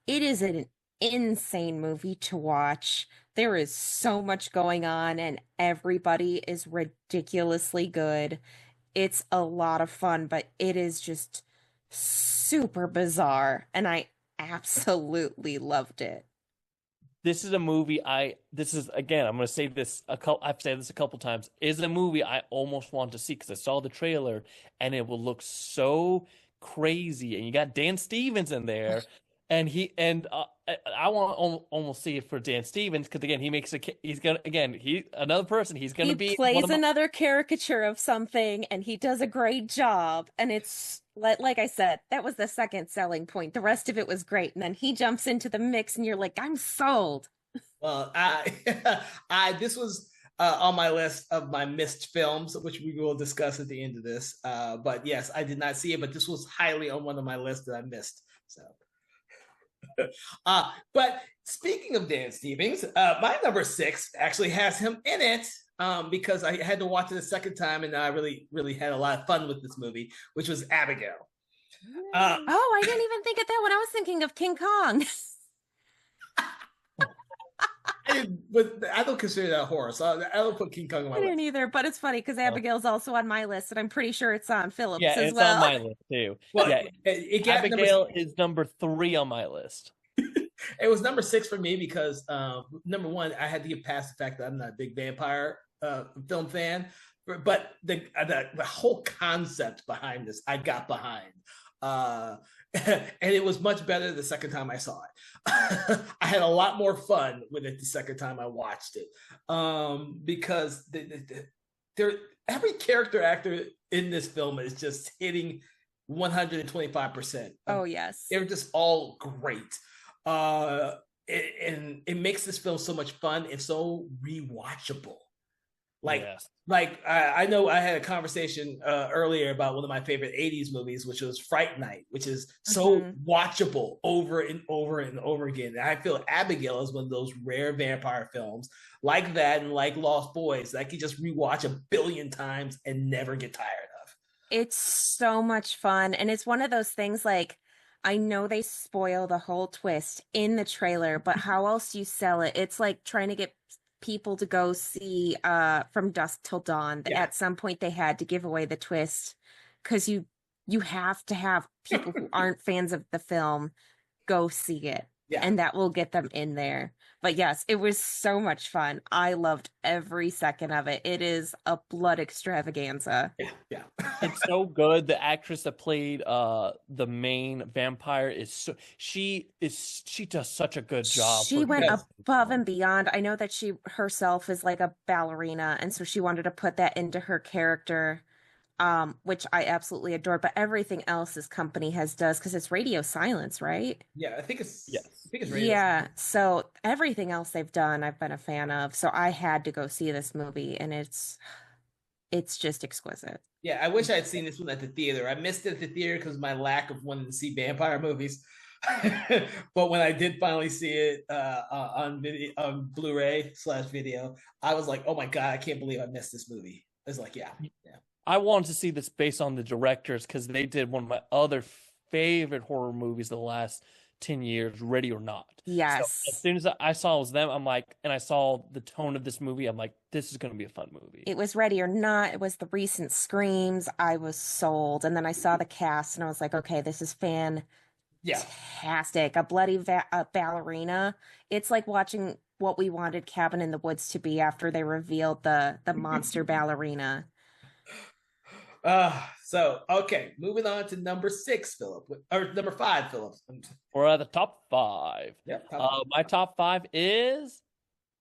It is an insane movie to watch. There is so much going on, and everybody is ridiculously good. It's a lot of fun, but it is just super bizarre, and I absolutely loved it.
This is a movie this is, again, I'm going to say this I've said this a couple times, is a movie I almost want to see because I saw the trailer and it will look so crazy, and you got Dan Stevens in there. And I want to almost see it for Dan Stevens because, again, another person. He's gonna be
plays another caricature of something, and he does a great job. And it's like I said, that was the second selling point. The rest of it was great, and then he jumps into the mix, and you're like, I'm sold.
Well, this was on my list of my missed films, which we will discuss at the end of this. But yes, I did not see it, but this was highly on one of my lists that I missed. So. But speaking of Dan Stevens, my number 6 actually has him in it because I had to watch it a second time, and I really had a lot of fun with this movie, which was Abigail.
I didn't even think of that when I was thinking of King Kong.
I don't consider that horror, so I don't put King Kong on my list.
I didn't either, but it's funny because Abigail's also on my list, and I'm pretty sure it's on Philip's as well.
Yeah, it's on my list too.
Well,
yeah, Abigail is number 3 on my list.
It was number 6 for me because number 1, I had to get past the fact that I'm not a big vampire film fan, but the whole concept behind this, I got behind. And it was much better the second time I saw it. I had a lot more fun with it the second time I watched it because every character actor in this film is just hitting 125%.
Oh, yes.
They're just all great. And it makes this film so much fun and so rewatchable. Like,
Yes.
I know I had a conversation earlier about one of my favorite 80s movies, which was Fright Night, which is so
Mhm.
watchable over and over and over again. And I feel Abigail is one of those rare vampire films like that and like Lost Boys that I could just rewatch a billion times and never get tired of.
It's so much fun. And it's one of those things like, I know they spoil the whole twist in the trailer, but how else do you sell it? It's like trying to get people to go see From Dusk Till Dawn.
Yeah.
At some point they had to give away the twist because you have to have people who aren't fans of the film go see it.
Yeah.
And that will get them in there. But yes, it was so much fun. I loved every second of it. It is a blood extravaganza.
Yeah. Yeah.
It's so good. The actress that played the main vampire she does such a good job.
She went
Yes.
above and beyond. I know that she herself is like a ballerina, and so she wanted to put that into her character, which I absolutely adore. But everything else this company has does because it's radio silence, right?
Yeah. I think it's
Yes.
I think it's rated.
Yeah. So everything else they've done, I've been a fan of. So I had to go see this movie, and it's just exquisite.
Yeah, I wish I had seen this one at the theater. I missed it at the theater because of my lack of wanting to see vampire movies. But when I did finally see it on video, on Blu-ray/video, I was like, "Oh my god, I can't believe I missed this movie." I was like, "Yeah, yeah,
I wanted to see this based on the directors because they did one of my other favorite horror movies of the last 10 years, Ready or Not. So
Yes.
as soon as I saw it was them, I'm like, and I saw the tone of this movie, I'm like, this is going to be a fun movie.
It was Ready or Not. It was the recent Screams. I was sold. And then I saw the cast and I was like, okay, this is
yeah."
fantastic. A bloody ballerina. It's like watching what we wanted Cabin in the Woods to be after they revealed the monster ballerina.
So okay, moving on to number 6, Philip, or number 5, Philip.
We're at the top 5.
Yep.
My top 5 is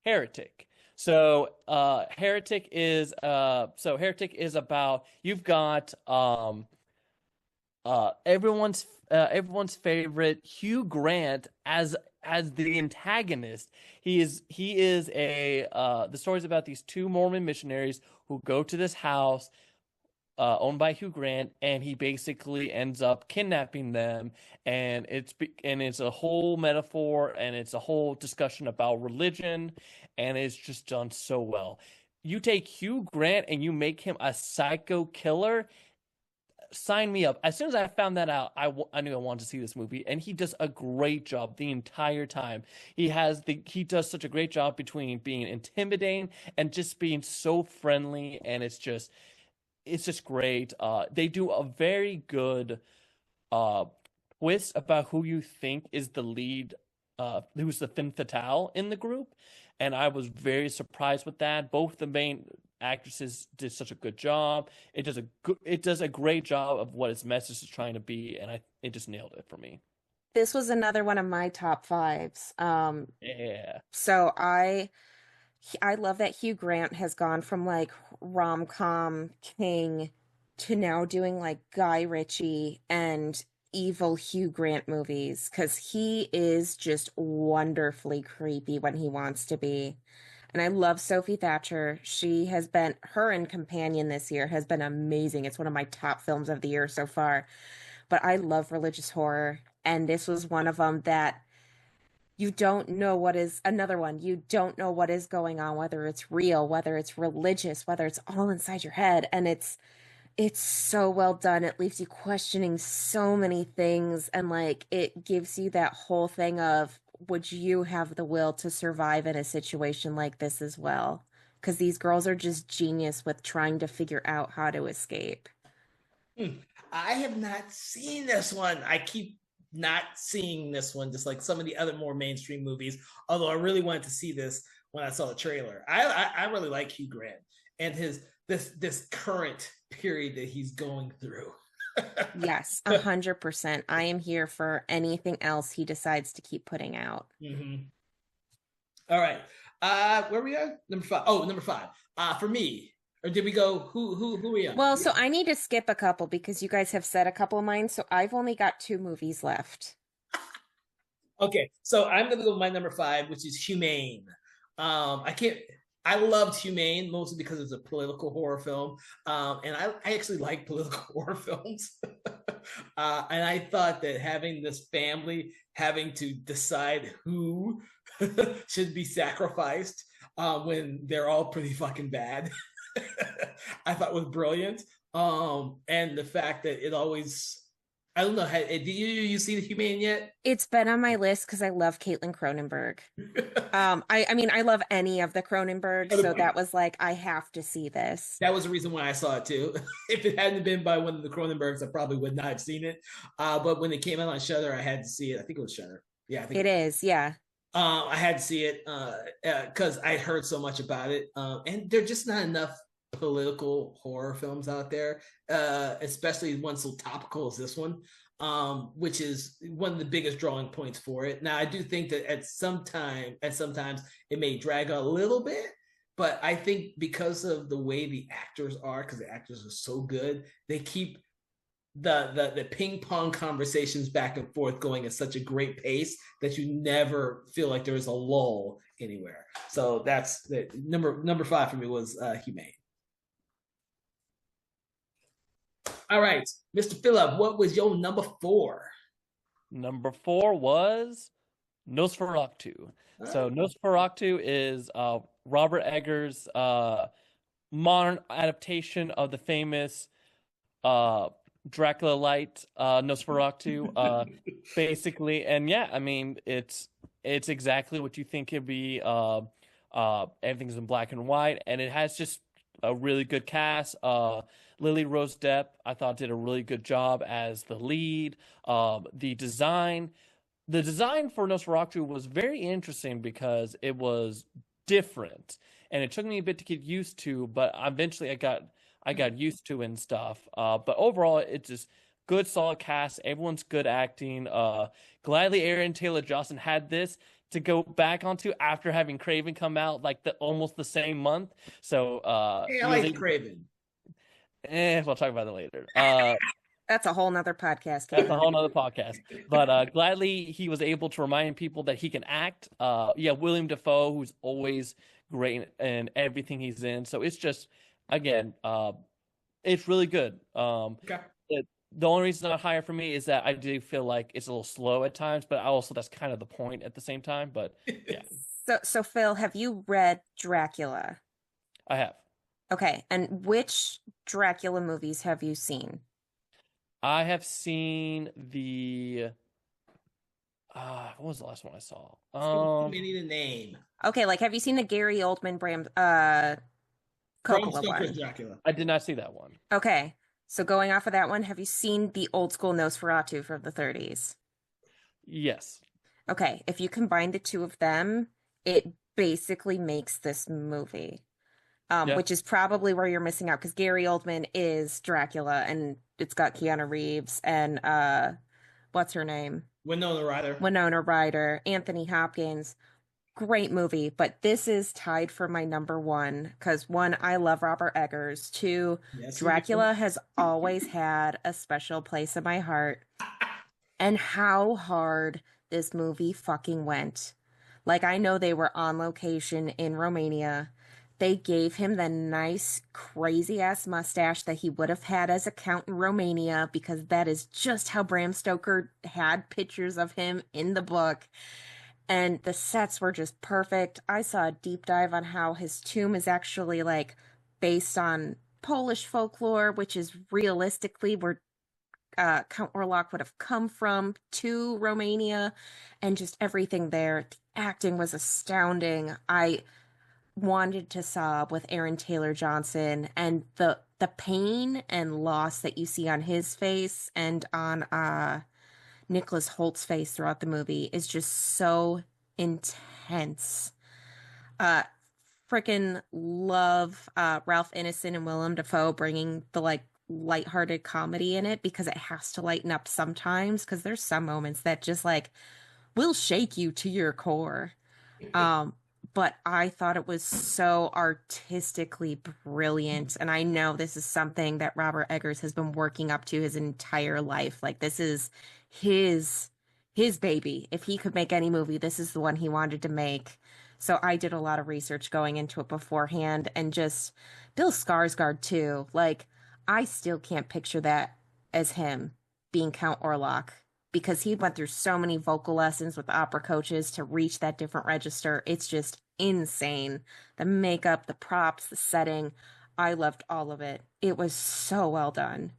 Heretic. So Heretic is about, you've got everyone's favorite Hugh Grant as the antagonist. He is the story's about these 2 Mormon missionaries who go to this house owned by Hugh Grant, and he basically ends up kidnapping them, and it's a whole metaphor, and it's a whole discussion about religion, and it's just done so well. You take Hugh Grant and you make him a psycho killer. Sign me up. As soon as I found that out, I knew I wanted to see this movie, and he does a great job the entire time. He does such a great job between being intimidating and just being so friendly, and it's just great. They do a very good twist about who you think is the lead, who's the femme fatale in the group, and I was very surprised with that. Both the main actresses did such a good job. It does a great job of what its message is trying to be, and it just nailed it for me.
This was another one of my top 5s.
Yeah.
So I love that Hugh Grant has gone from like rom-com king to now doing like Guy Ritchie and evil Hugh Grant movies because he is just wonderfully creepy when he wants to be. And I love Sophie Thatcher. Her and Companion this year has been amazing. It's one of my top films of the year so far. But I love religious horror, and this was one of them that you don't know what is another one. You don't know what is going on, whether it's real, whether it's religious, whether it's all inside your head. And it's so well done. It leaves you questioning so many things. And like, it gives you that whole thing of, would you have the will to survive in a situation like this as well? Because these girls are just genius with trying to figure out how to escape.
I have not seen this one. I keep not seeing this one, just like some of the other more mainstream movies. Although I really wanted to see this when I saw the trailer. I really like Hugh Grant and this current period that he's going through.
Yes, 100%. I am here for anything else he decides to keep putting out.
Mm-hmm. All right. Where we are? Number 5. Oh, number 5. For me. Or did we go? Who are we on?
Well, so I need to skip a couple because you guys have said a couple of mine. So I've only got 2 movies left.
Okay, so I'm gonna go with my number 5, which is Humane. I can't. I loved Humane mostly because it's a political horror film, and I actually like political horror films. And I thought that having this family having to decide who should be sacrificed when they're all pretty fucking bad, I thought was brilliant. And the fact that it always, I don't know, did you see the Humane yet?
It's been on my list because I love Caitlin Cronenberg. I mean, I love any of the Cronenberg, so that was like, I have to see this.
That was the reason why I saw it too. If it hadn't been by one of the Cronenbergs, I probably would not have seen it. But when it came out on Shudder, I had to see it. I think it was Shudder. Yeah, I think
It is, yeah.
I had to see it because I heard so much about it, and there are just not enough political horror films out there, especially one so topical as this one, which is one of the biggest drawing points for it. Now, I do think that sometimes it may drag a little bit, but I think because of the way the actors are, because the actors are so good, they keep the ping pong conversations back and forth going at such a great pace that you never feel like there's a lull anywhere. So that's the number five for me was Humane. All right, Mr. Phillip, what was your number four?
Number 4 was Nosferatu. So Nosferatu is Robert Eggers' modern adaptation of the famous Dracula Light Nosferatu, basically. And yeah, I mean it's exactly what you think it'd be. Everything's in black and white, and it has just a really good cast. Lily Rose Depp, I thought, did a really good job as the lead. The design for Nosferatu was very interesting because it was different, and it took me a bit to get used to. But eventually, I got used to it and stuff. But overall, it's just good, solid cast. Everyone's good acting. Gladly, Aaron Taylor Johnson had this to go back onto after having Craven come out like almost the same month. So
hey, I like Craven.
We'll talk about it later.
That's a whole nother podcast.
That's a whole nother podcast. But gladly, he was able to remind people that he can act. Yeah, William Dafoe, who's always great in everything he's in. So it's just, again, it's really good.
Okay.
The only reason it's not higher for me is that I do feel like it's a little slow at times, but also that's kind of the point at the same time. But yeah.
So Phil, have you read Dracula?
I have.
Okay, and which Dracula movies have you seen?
I have seen the what was the last one I saw?
We need a name.
Okay, like have you seen the Gary Oldman Coppola one?
Dracula.
I did not see that one.
Okay, so going off of that one, have you seen the old school Nosferatu from the 30s?
Yes.
Okay, if you combine the two of them, it basically makes this movie. Which is probably where you're missing out because Gary Oldman is Dracula and it's got Keanu Reeves and what's her name?
Winona
Ryder, Anthony Hopkins. Great movie, but this is tied for my number one because one, I love Robert Eggers. Two, Dracula has always had a special place in my heart. And how hard this movie fucking went. Like, I know they were on location in Romania. They gave him the nice, crazy-ass mustache that he would have had as a count in Romania because that is just how Bram Stoker had pictures of him in the book. And the sets were just perfect. I saw a deep dive on how his tomb is actually, like, based on Polish folklore, which is realistically where Count Orlok would have come from to Romania, and just everything there. The acting was astounding. I wanted to sob with Aaron Taylor Johnson and the pain and loss that you see on his face and on Nicholas Holt's face throughout the movie is just so intense. Freaking love Ralph Ineson and Willem Dafoe bringing the like lighthearted comedy in it because it has to lighten up sometimes because there's some moments that just like will shake you to your core. But I thought it was so artistically brilliant. And I know this is something that Robert Eggers has been working up to his entire life. Like, this is his baby. If he could make any movie, this is the one he wanted to make. So I did a lot of research going into it beforehand, and just Bill Skarsgård too. Like, I still can't picture that as him being Count Orlok because he went through so many vocal lessons with opera coaches to reach that different register. It's just insane. The makeup, the props, the setting. I loved all of it. It was so well done.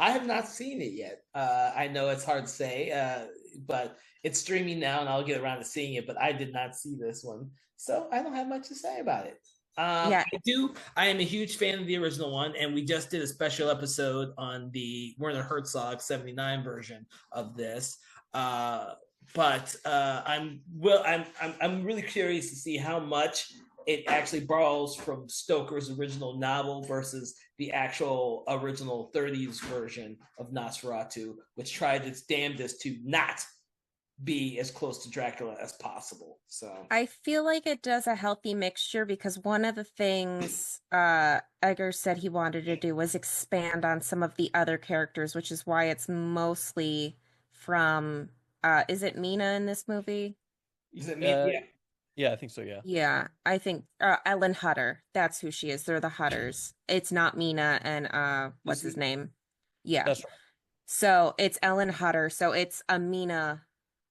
I have not seen it yet. I know it's hard to say, but it's streaming now, and I'll get around to seeing it. But I did not see this one, so I don't have much to say about it.
Yeah.
I do. I am a huge fan of the original one, and we just did a special episode on the Werner Herzog '79 version of this. But I'm really curious to see how much it actually borrows from Stoker's original novel versus the actual original 30s version of Nosferatu, which tried its damnedest to not be as close to Dracula as possible. So
I feel like it does a healthy mixture because one of the things Egger said he wanted to do was expand on some of the other characters, which is why it's mostly from is it Mina in this movie?
is it me? Yeah.
Yeah, I think so, yeah.
Yeah, I think Ellen Hutter. That's who she is. They're the Hutters. It's not Mina and what's his name? Yeah.
That's right.
So it's Ellen Hutter. So it's a Mina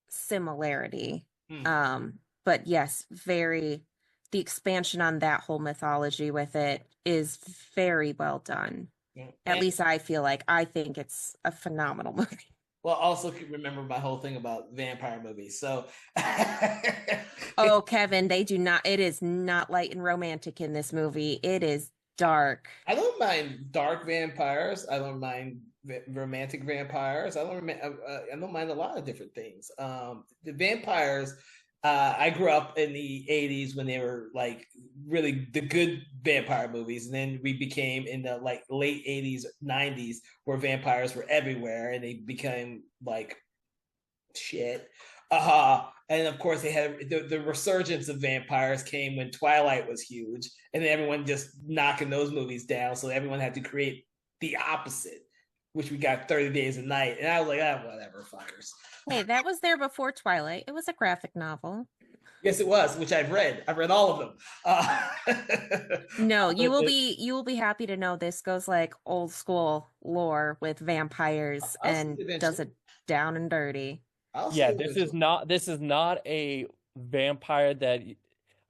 similarity. But yes, the expansion on that whole mythology with it is very well done.
Yeah.
At least I feel like I think it's a phenomenal movie.
Well, also remember my whole thing about vampire movies. So,
oh, Kevin, they do not. It is not light and romantic in this movie. It is dark.
I don't mind dark vampires. I don't mind romantic vampires. I don't mind a lot of different things. The vampires. I grew up in the 80s when they were like really the good vampire movies. And then we became in the like late 80s, 90s where vampires were everywhere and they became like shit. And of course they had the resurgence of vampires came when Twilight was huge and then everyone just knocking those movies down. So everyone had to create the opposite, which we got 30 Days a Night. And I was like, whatever, fuckers.
Hey, that was there before Twilight. It was a graphic novel.
Yes, it was, which I've read. I've read all of them.
No, you will be happy to know this goes like old school lore with vampires and does it down and dirty.
Yeah, this is not a vampire that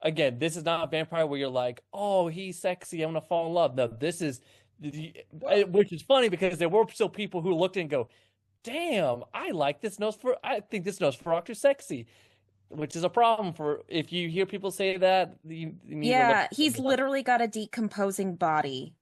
again, this is not a vampire where you're like, oh, he's sexy, I'm gonna fall in love. No, this is which is funny because there were still people who looked and go, damn, I think this Nosferatu is sexy, which is a problem for if you hear people say that.
Yeah, he's literally got a decomposing body.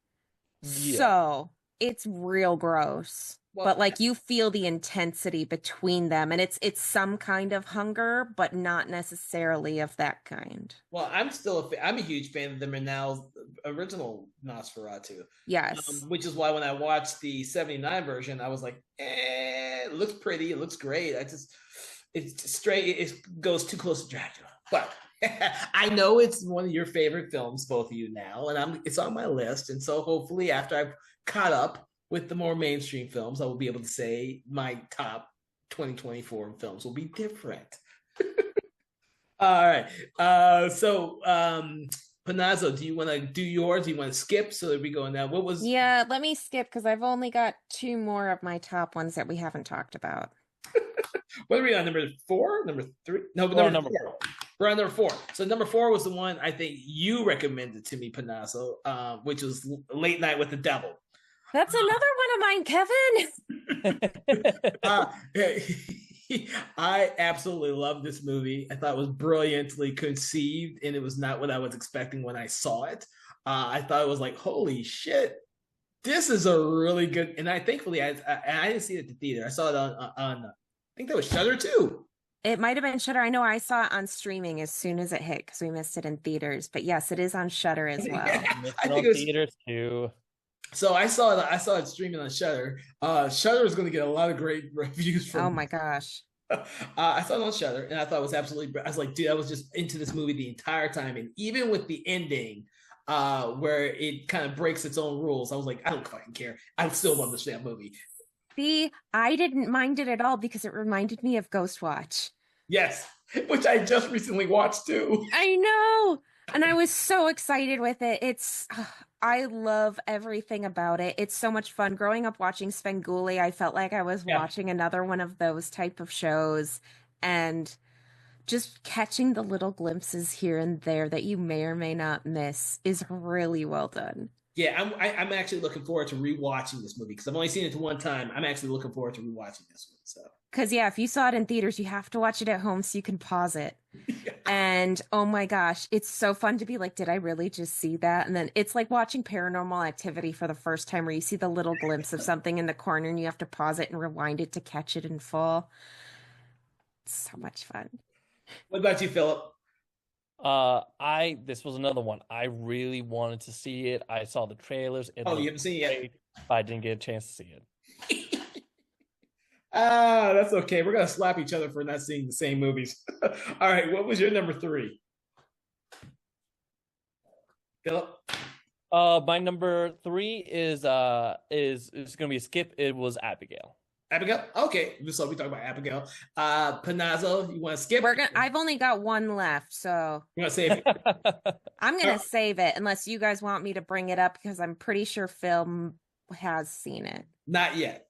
Yeah. So it's real gross. Well, but like you feel the intensity between them, and it's some kind of hunger, but not necessarily of that kind.
Well, I'm a huge fan of the Murnau's original Nosferatu.
Yes,
which is why when I watched the '79 version, I was like, it looks pretty, it looks great. It goes too close to Dracula, but I know it's one of your favorite films, both of you now, and it's on my list, and so hopefully after I've caught up with the more mainstream films, I will be able to say my top 2024 films will be different. All right. So Panazzo, do you want to do yours? Do you want to skip so that we go now? What was?
Yeah, let me skip because I've only got 2 more of my top ones that we haven't talked about.
What are we on? Number 4? Number 3? No, but number 4. We're on number 4. So number 4 was the one I think you recommended to me, Panazzo, which was Late Night with the Devil.
That's another one of mine,
Kevin. I absolutely love this movie. I thought it was brilliantly conceived, and it was not what I was expecting when I saw it. I thought it was like, holy shit, this is a really good. And thankfully I didn't see it at the theater. I saw it on I think that was Shudder too.
It might have been Shudder. I know I saw it on streaming as soon as it hit because we missed it in theaters. But yes, it is on Shudder as well.
Yeah, I think it was theaters too.
So I saw it streaming on Shudder. Shudder is going to get a lot of great reviews from.
Oh my gosh!
I saw it on Shudder, and I thought it was absolutely. I was like, dude, I was just into this movie the entire time, and even with the ending, where it kind of breaks its own rules, I was like, I don't fucking care. I still love this damn movie.
See, I didn't mind it at all because it reminded me of Ghostwatch.
Yes, which I just recently watched too.
I know. And I was so excited with it. I love everything about it. It's so much fun. Growing up watching Svengoolie, I felt like I was
Yeah.
watching another one of those type of shows. And just catching the little glimpses here and there that you may or may not miss is really well done.
Yeah, I'm actually looking forward to rewatching this movie because I've only seen it one time. I'm actually looking forward to rewatching this one. So
Because, yeah, if you saw it in theaters, you have to watch it at home so you can pause it. And oh my gosh, it's so fun to be like, did I really just see that? And then it's like watching Paranormal Activity for the first time where you see the little glimpse of something in the corner and you have to pause it and rewind it to catch it in full. It's so much fun.
what about you, Philip?
This was another one. I really wanted to see it. I saw the trailers. It
Oh, you
looked
haven't seen it yet?
great, but I didn't get a chance to see it.
Ah, that's okay. We're gonna slap each other for not seeing the same movies. All right, what was your number three, Philip?
My number three is gonna be a skip. It was Abigail.
Abigail? Okay, so we talk about Abigail. Panazzo, you want to skip?
I've only got one left, so
You want to save it?
I'm gonna save it unless you guys want me to bring it up because I'm pretty sure Phil has seen it.
Not yet.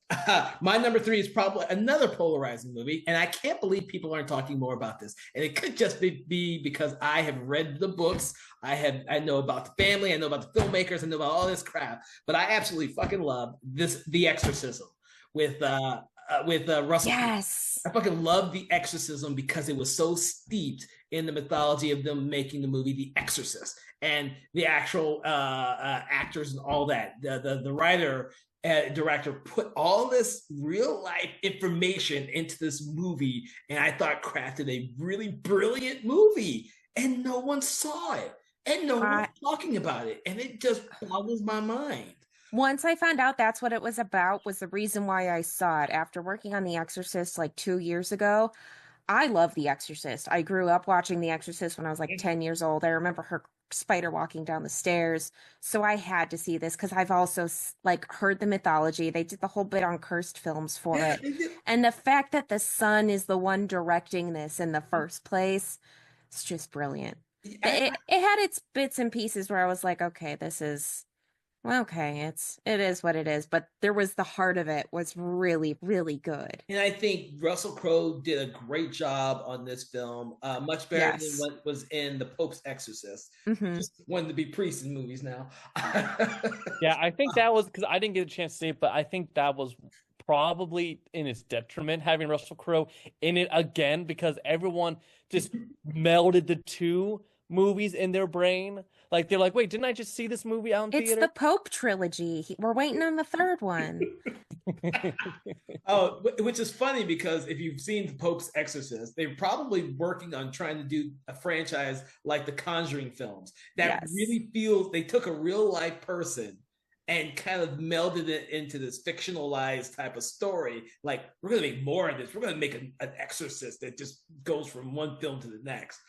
My number three is probably another polarizing movie, and I can't believe people aren't talking more about this. And it could just be because I have read the books. I know about the family. I know about the filmmakers. I know about all this crap. But I absolutely fucking love this, The Exorcism, with Russell.
Yes.
I fucking love The Exorcism because it was so steeped in the mythology of them making the movie The Exorcist and the actual actors and all that. The writer director put all this real life information into this movie, and I thought crafted a really brilliant movie, and no one saw it, and no one's talking about it, and it just boggles my mind.
Once I found out that's what it was about was the reason why I saw it. After working on The Exorcist like 2 years ago, I love The Exorcist. I grew up watching The Exorcist when I was like 10 years old. I remember her spider walking down the stairs. So I had to see this because I've also like heard the mythology. They did the whole bit on Cursed Films for it. And the fact that the son is the one directing this in the first place, it's just brilliant. It had its bits and pieces where I was like, okay, this is okay, it is what it is, but there was the heart of it was really, really good.
And I think Russell Crowe did a great job on this film, much better than what was in The Pope's Exorcist. Just wanted to be priests in movies now.
Yeah, I think that was because I didn't get a chance to see it, but I think that was probably in its detriment having Russell Crowe in it again because everyone just melded the two movies in their brain. Like they're like, wait, didn't I just see this movie out in theater?
It's the Pope trilogy. We're waiting on the third one.
Oh, which is funny because if you've seen The Pope's Exorcist, they're probably working on trying to do a franchise like the Conjuring films that really feels they took a real life person and kind of melded it into this fictionalized type of story. Like, we're going to make more of this. We're going to make an exorcist that just goes from one film to the next.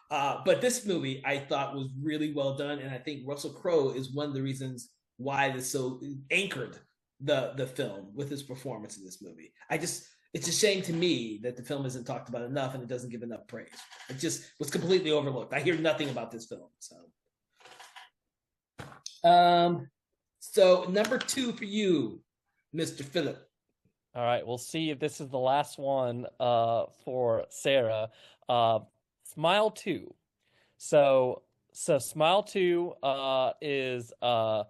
But this movie I thought was really well done, and I think Russell Crowe is one of the reasons why this so anchored the film with his performance in this movie. It's a shame to me that the film isn't talked about enough and it doesn't give enough praise. It just was completely overlooked. I hear nothing about this film. So number two for you, Mr. Philip.
All right, we'll see if this is the last one for Sarah. Smile 2. So Smile 2 is the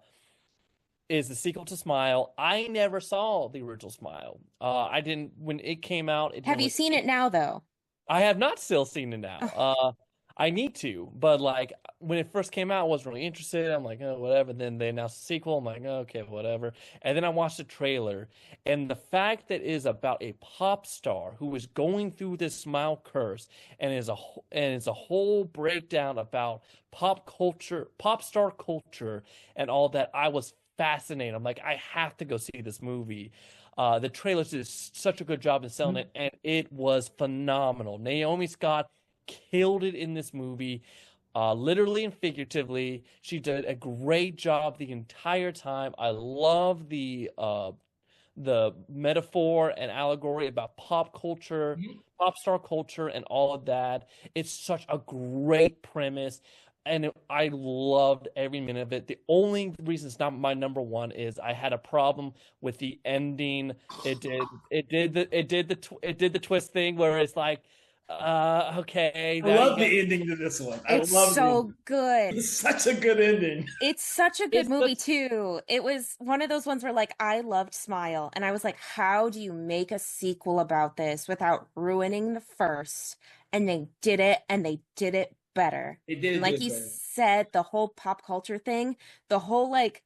sequel to Smile. I never saw the original Smile. I didn't when it came out.
Have you seen it now though?
I have not still seen it now. I need to, but like when it first came out, I wasn't really interested. I'm like, oh, whatever. Then they announced the sequel. I'm like, oh, okay, whatever. And then I watched the trailer, and the fact that it is about a pop star who is going through this smile curse, and is a whole breakdown about pop culture, pop star culture, and all that. I was fascinated. I'm like, I have to go see this movie. The trailer did such a good job in selling it, and it was phenomenal. Naomi Scott killed it in this movie, literally and figuratively. She did a great job the entire time. I love the the metaphor and allegory about pop culture,
Mhm.
pop star culture, and all of that. It's such a great premise, and I loved every minute of it. The only reason it's not my number one is I had a problem with the ending. It did the twist thing where it's like, okay,
I
now you
love
got.
the ending to this one. I
It's
love the
so
ending.
good.
It's such a good ending.
It's such a good
It's
movie
the
too. It was one of those ones where like I loved Smile and I was like, how do you make a sequel about this without ruining the first? And they did it and they did it better.
They did
And
it do
like
it
you
better.
said, the whole pop culture thing, the whole like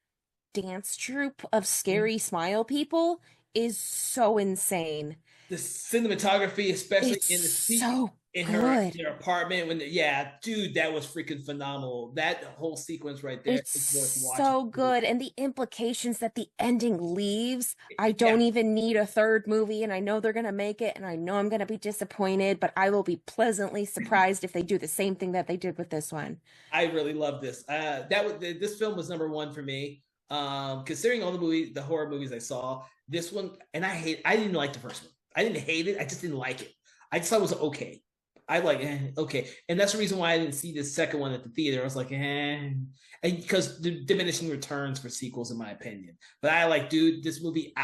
dance troupe of scary Smile people is so insane.
The cinematography, especially
It's
in the seat
so
in
good.
her apartment yeah, dude, that was freaking phenomenal. That whole sequence right there
It's
is worth watching.
so good. And the implications that the ending leaves, I
Yeah,
don't even need a third movie. And I know they're going to make it. And I know I'm going to be disappointed, but I will be pleasantly surprised if they do the same thing that they did with this one.
I really love this. This film was number one for me. Considering all the horror movies I saw, this one, and I didn't like the first one. I didn't hate it. I just didn't like it. I just thought it was okay. I like okay, and that's the reason why I didn't see the second one at the theater. I was like, and because the diminishing returns for sequels, in my opinion. But I like, dude, this movie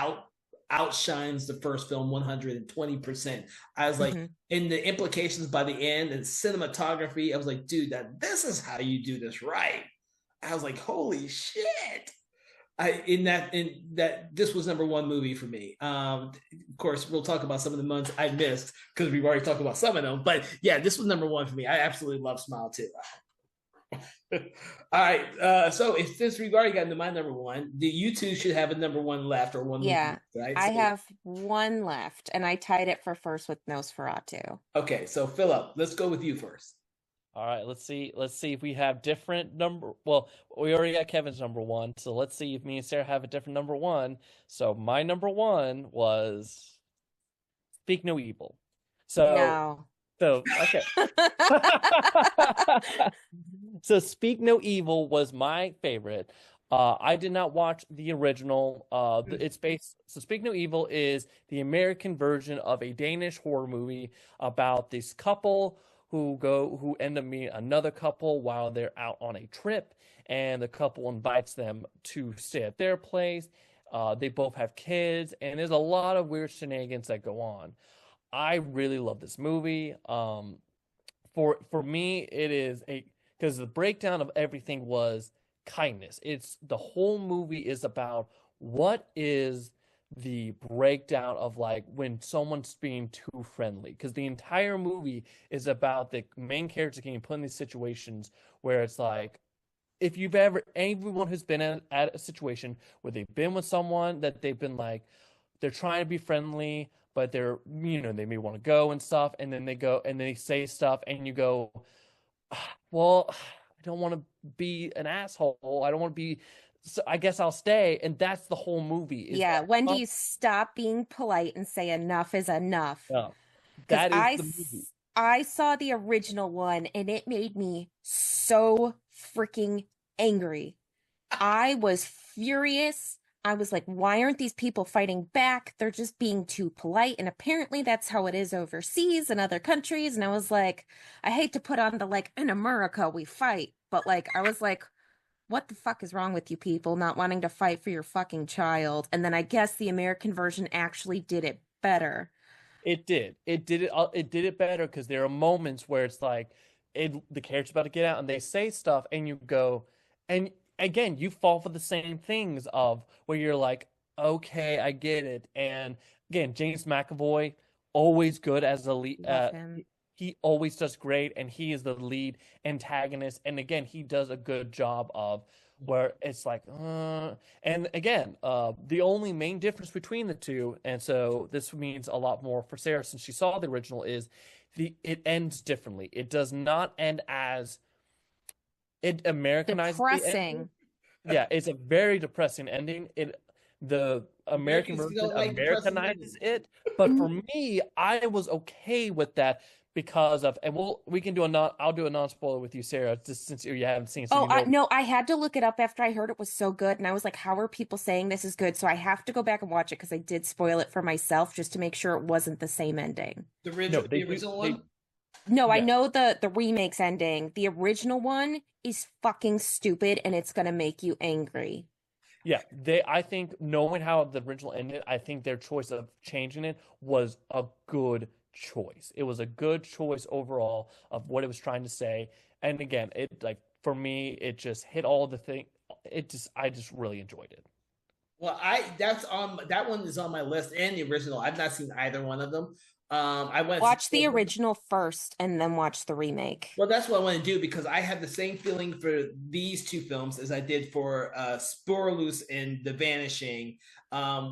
outshines the first film 120%. I was like,
Mhm.
and the implications by the end and cinematography, I was like, dude, this is how you do this right. I was like, holy shit. In that this was number one movie for me. Of course, we'll talk about some of the months I missed because we've already talked about some of them. But yeah, this was number one for me. I absolutely love Smile too. All right. So if since we've already gotten to my number one, you two should have a number one left or one
Yeah,
movie, right?
I
So
have one left and I tied it for first with Nosferatu.
okay, so Philip, let's go with you first.
All right, let's see. Let's see if we have different number. Well, we already got Kevin's number one, so let's see if me and Sarah have a different number one. So my number one was Speak No Evil. So
No.
okay. So Speak No Evil was my favorite. I did not watch the original. It's based. So Speak No Evil is the American version of a Danish horror movie about this couple who end up meeting another couple while they're out on a trip, and the couple invites them to stay at their place. They both have kids, and there's a lot of weird shenanigans that go on. I really love this movie. For me, it is a because the breakdown of everything was kindness. It's the whole movie is about what is the breakdown of like when someone's being too friendly. Because the entire movie is about the main character getting put in these situations where it's like if you've ever anyone who's been at a situation where they've been with someone that they've been like they're trying to be friendly but they're they may want to go and stuff and then they go and they say stuff and you go well I don't want to be an asshole. I don't want to be so I guess I'll stay. And that's the whole movie is
Yeah,
that
when do you stop being polite and say enough is enough? Because
that is the movie.
I saw the original one and it made me so freaking angry. I was furious. I was like, why aren't these people fighting back? They're just being too polite. And apparently that's how it is overseas in other countries. And I was like, I hate to put on the like, in America we fight. But like, I was like, what the fuck is wrong with you people not wanting to fight for your fucking child? And then I guess the American version actually did it better.
It did. It did it better because there are moments where it's like the character's about to get out and they say stuff and you go and again you fall for the same things of where you're like, okay, I get it. And again, James McAvoy, always good as the lead.
Love him.
He always does great, and he is the lead antagonist. And again, he does a good job of where it's like, and again, the only main difference between the two, and so this means a lot more for Sarah since she saw the original, is it ends differently. It does not end as it Americanizes the ending.
Depressing.
Yeah, it's a very depressing ending. The American
Americans
version
don't like depressing
Americanizes it, but for me, I was okay with that because of, and we can do a non, I'll do a non-spoiler with you, Sarah, just since you haven't seen, so
Oh,
you know.
no, I had to look it up after I heard it was so good, and I was like, how are people saying this is good? So I have to go back and watch it because I did spoil it for myself just to make sure it wasn't the same ending.
The
No,
original one?
No, I
Yeah.
know the remake's ending. The original one is fucking stupid and it's gonna make you angry.
Yeah, I think knowing how the original ended, I think their choice of changing it was a good choice. It was a good choice overall of what it was trying to say. And again, it like for me, it just hit all the thing. I just really enjoyed it.
Well, that one is on my list, and the original. I've not seen either one of them. I went to
Watch
see
the
both of them.
original first and then watch the remake.
Well, that's what I want to do because I have the same feeling for these two films as I did for Sporeless and The Vanishing,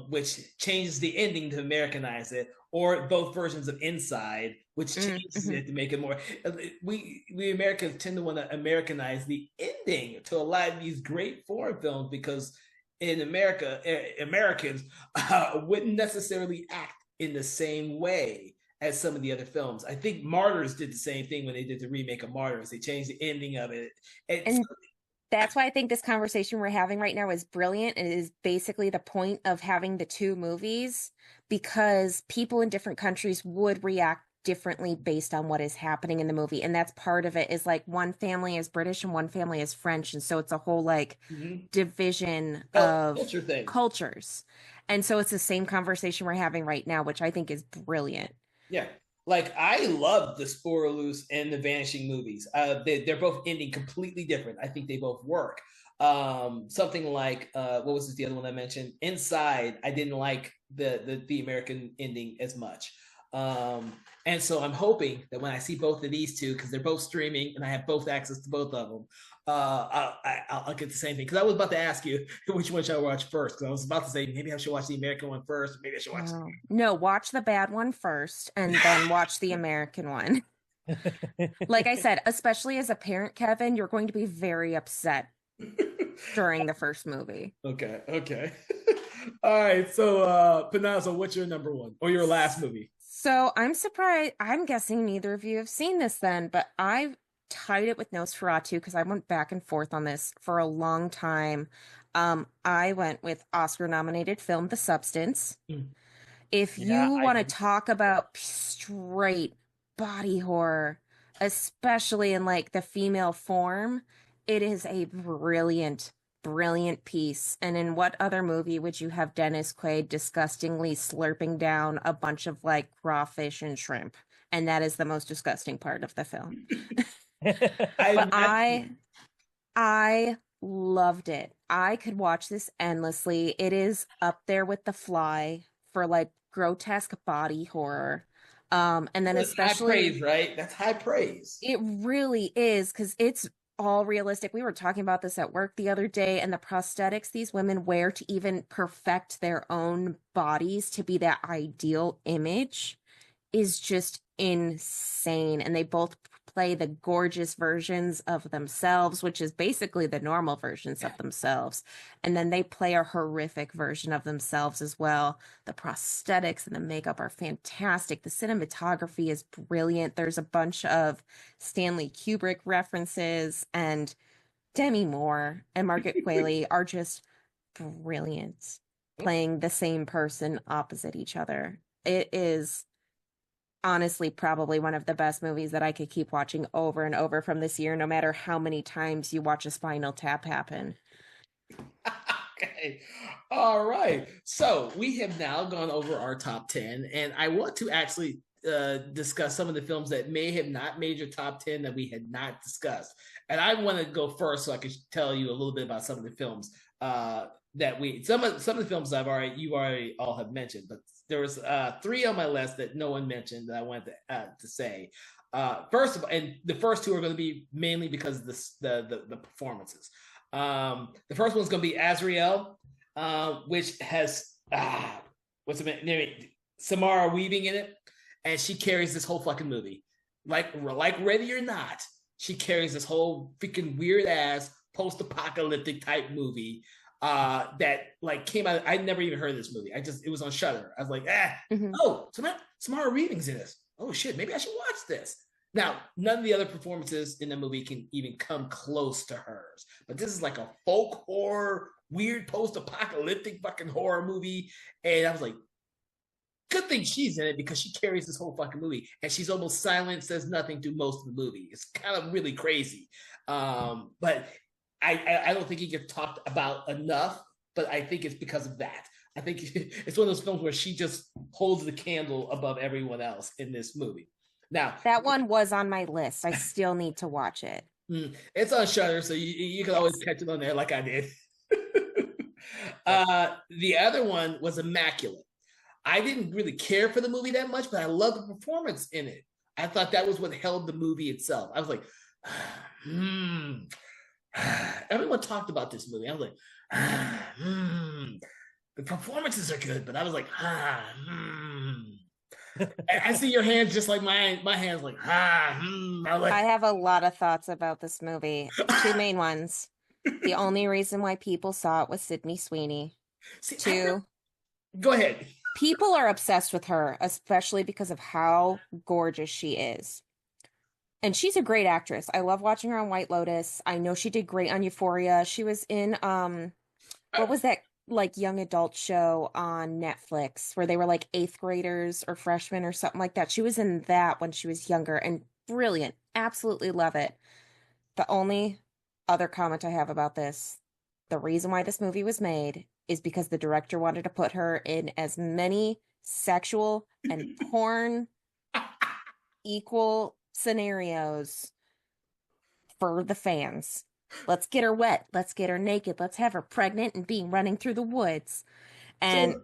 which changes the ending to Americanize it, or both versions of Inside, which changes it to make it more. We Americans tend to want to Americanize the ending to a lot of these great foreign films because in America, Americans wouldn't necessarily act in the same way as some of the other films. I think Martyrs did the same thing when they did the remake of Martyrs. They changed the ending of it.
And that's why I think this conversation we're having right now is brilliant. It is basically the point of having the two movies because people in different countries would react differently based on what is happening in the movie. And that's part of it is like one family is British and one family is French. And so it's a whole like division of
culture thing.
cultures. And so it's the same conversation we're having right now, which I think is brilliant.
Yeah. Like I love the Sporeless and the Vanishing movies. They're both ending completely different. I think they both work. Something like what was the other one I mentioned? Inside. I didn't like the American ending as much. And so I'm hoping that when I see both of these two, because they're both streaming and I have both access to both of them, I'll get the same thing. Because I was about to ask you which one should I watch first. Because I was about to say maybe I should watch the American one first. Maybe I should watch.
No, watch the bad one first, and then watch the American one. Like I said, especially as a parent, Kevin, you're going to be very upset during the first movie.
Okay. All right. So, Panazzo, what's your number one or your last movie?
So I'm surprised. I'm guessing neither of you have seen this then, but I've tied it with Nosferatu because I went back and forth on this for a long time. I went with Oscar-nominated film The Substance. If you want to talk about straight body horror, especially in like the female form, it is a brilliant piece. And in what other movie would you have Dennis Quaid disgustingly slurping down a bunch of like raw fish and shrimp? And that is the most disgusting part of the film. But I loved it. I could watch this endlessly. It is up there with The Fly for like grotesque body horror. And then
That's
especially
high praise, right? That's high praise.
It really is because it's all realistic. We were talking about this at work the other day, and the prosthetics these women wear to even perfect their own bodies to be that ideal image is just insane. And they both play the gorgeous versions of themselves, which is basically the normal versions of themselves. And then they play a horrific version of themselves as well. The prosthetics and the makeup are fantastic. The cinematography is brilliant. There's a bunch of Stanley Kubrick references, and Demi Moore and Margaret Qualley are just brilliant playing the same person opposite each other. It is honestly probably one of the best movies that I could keep watching over and over from this year, no matter how many times you watch a Spinal Tap happen.
Okay. All right. So we have now gone over our top 10, and I want to actually discuss some of the films that may have not made your top 10 that we had not discussed. And I want to go first so I can tell you a little bit about some of the films that some of the films you already all have mentioned, but there was 3 on my list that no one mentioned that I wanted to say. First of all, and the first 2 are going to be mainly because of the performances. The first one's going to be Azrael, which has what's the name? Samara Weaving in it, and she carries this whole fucking movie. Like Ready or Not, she carries this whole freaking weird ass post-apocalyptic type movie that like came out. I'd never even heard of this movie. It was on Shudder. I was like, oh, Samara Weaving's in this. oh shit, maybe I should watch this. Now, none of the other performances in the movie can even come close to hers. But this is like a folk horror, weird post-apocalyptic fucking horror movie. And I was like, good thing she's in it because she carries this whole fucking movie. And she's almost silent, says nothing through most of the movie. It's kind of really crazy. But I don't think he gets talked about enough, but I think it's because of that. I think it's one of those films where she just holds the candle above everyone else in this movie. Now,
that one was on my list. I still need to watch it.
It's on Shudder, so you can always catch it on there like I did. The other one was Immaculate. I didn't really care for the movie that much, but I loved the performance in it. I thought that was what held the movie itself. I was like, everyone talked about this movie. I was like, the performances are good, but I was like, I see your hands just like my hands, like,
I have a lot of thoughts about this movie. Two main ones. The only reason why people saw it was Sydney Sweeney. Two,
go ahead.
People are obsessed with her, especially because of how gorgeous she is. And she's a great actress. I love watching her on White Lotus. I know she did great on Euphoria. She was in what was that like young adult show on Netflix where they were like 8th graders or freshmen or something like that. She was in that when she was younger and brilliant. Absolutely love it. The only other comment I have about this, the reason why this movie was made is because the director wanted to put her in as many sexual and porn equal scenarios for the fans. Let's get her wet. Let's get her naked. Let's have her pregnant and being running through the woods. And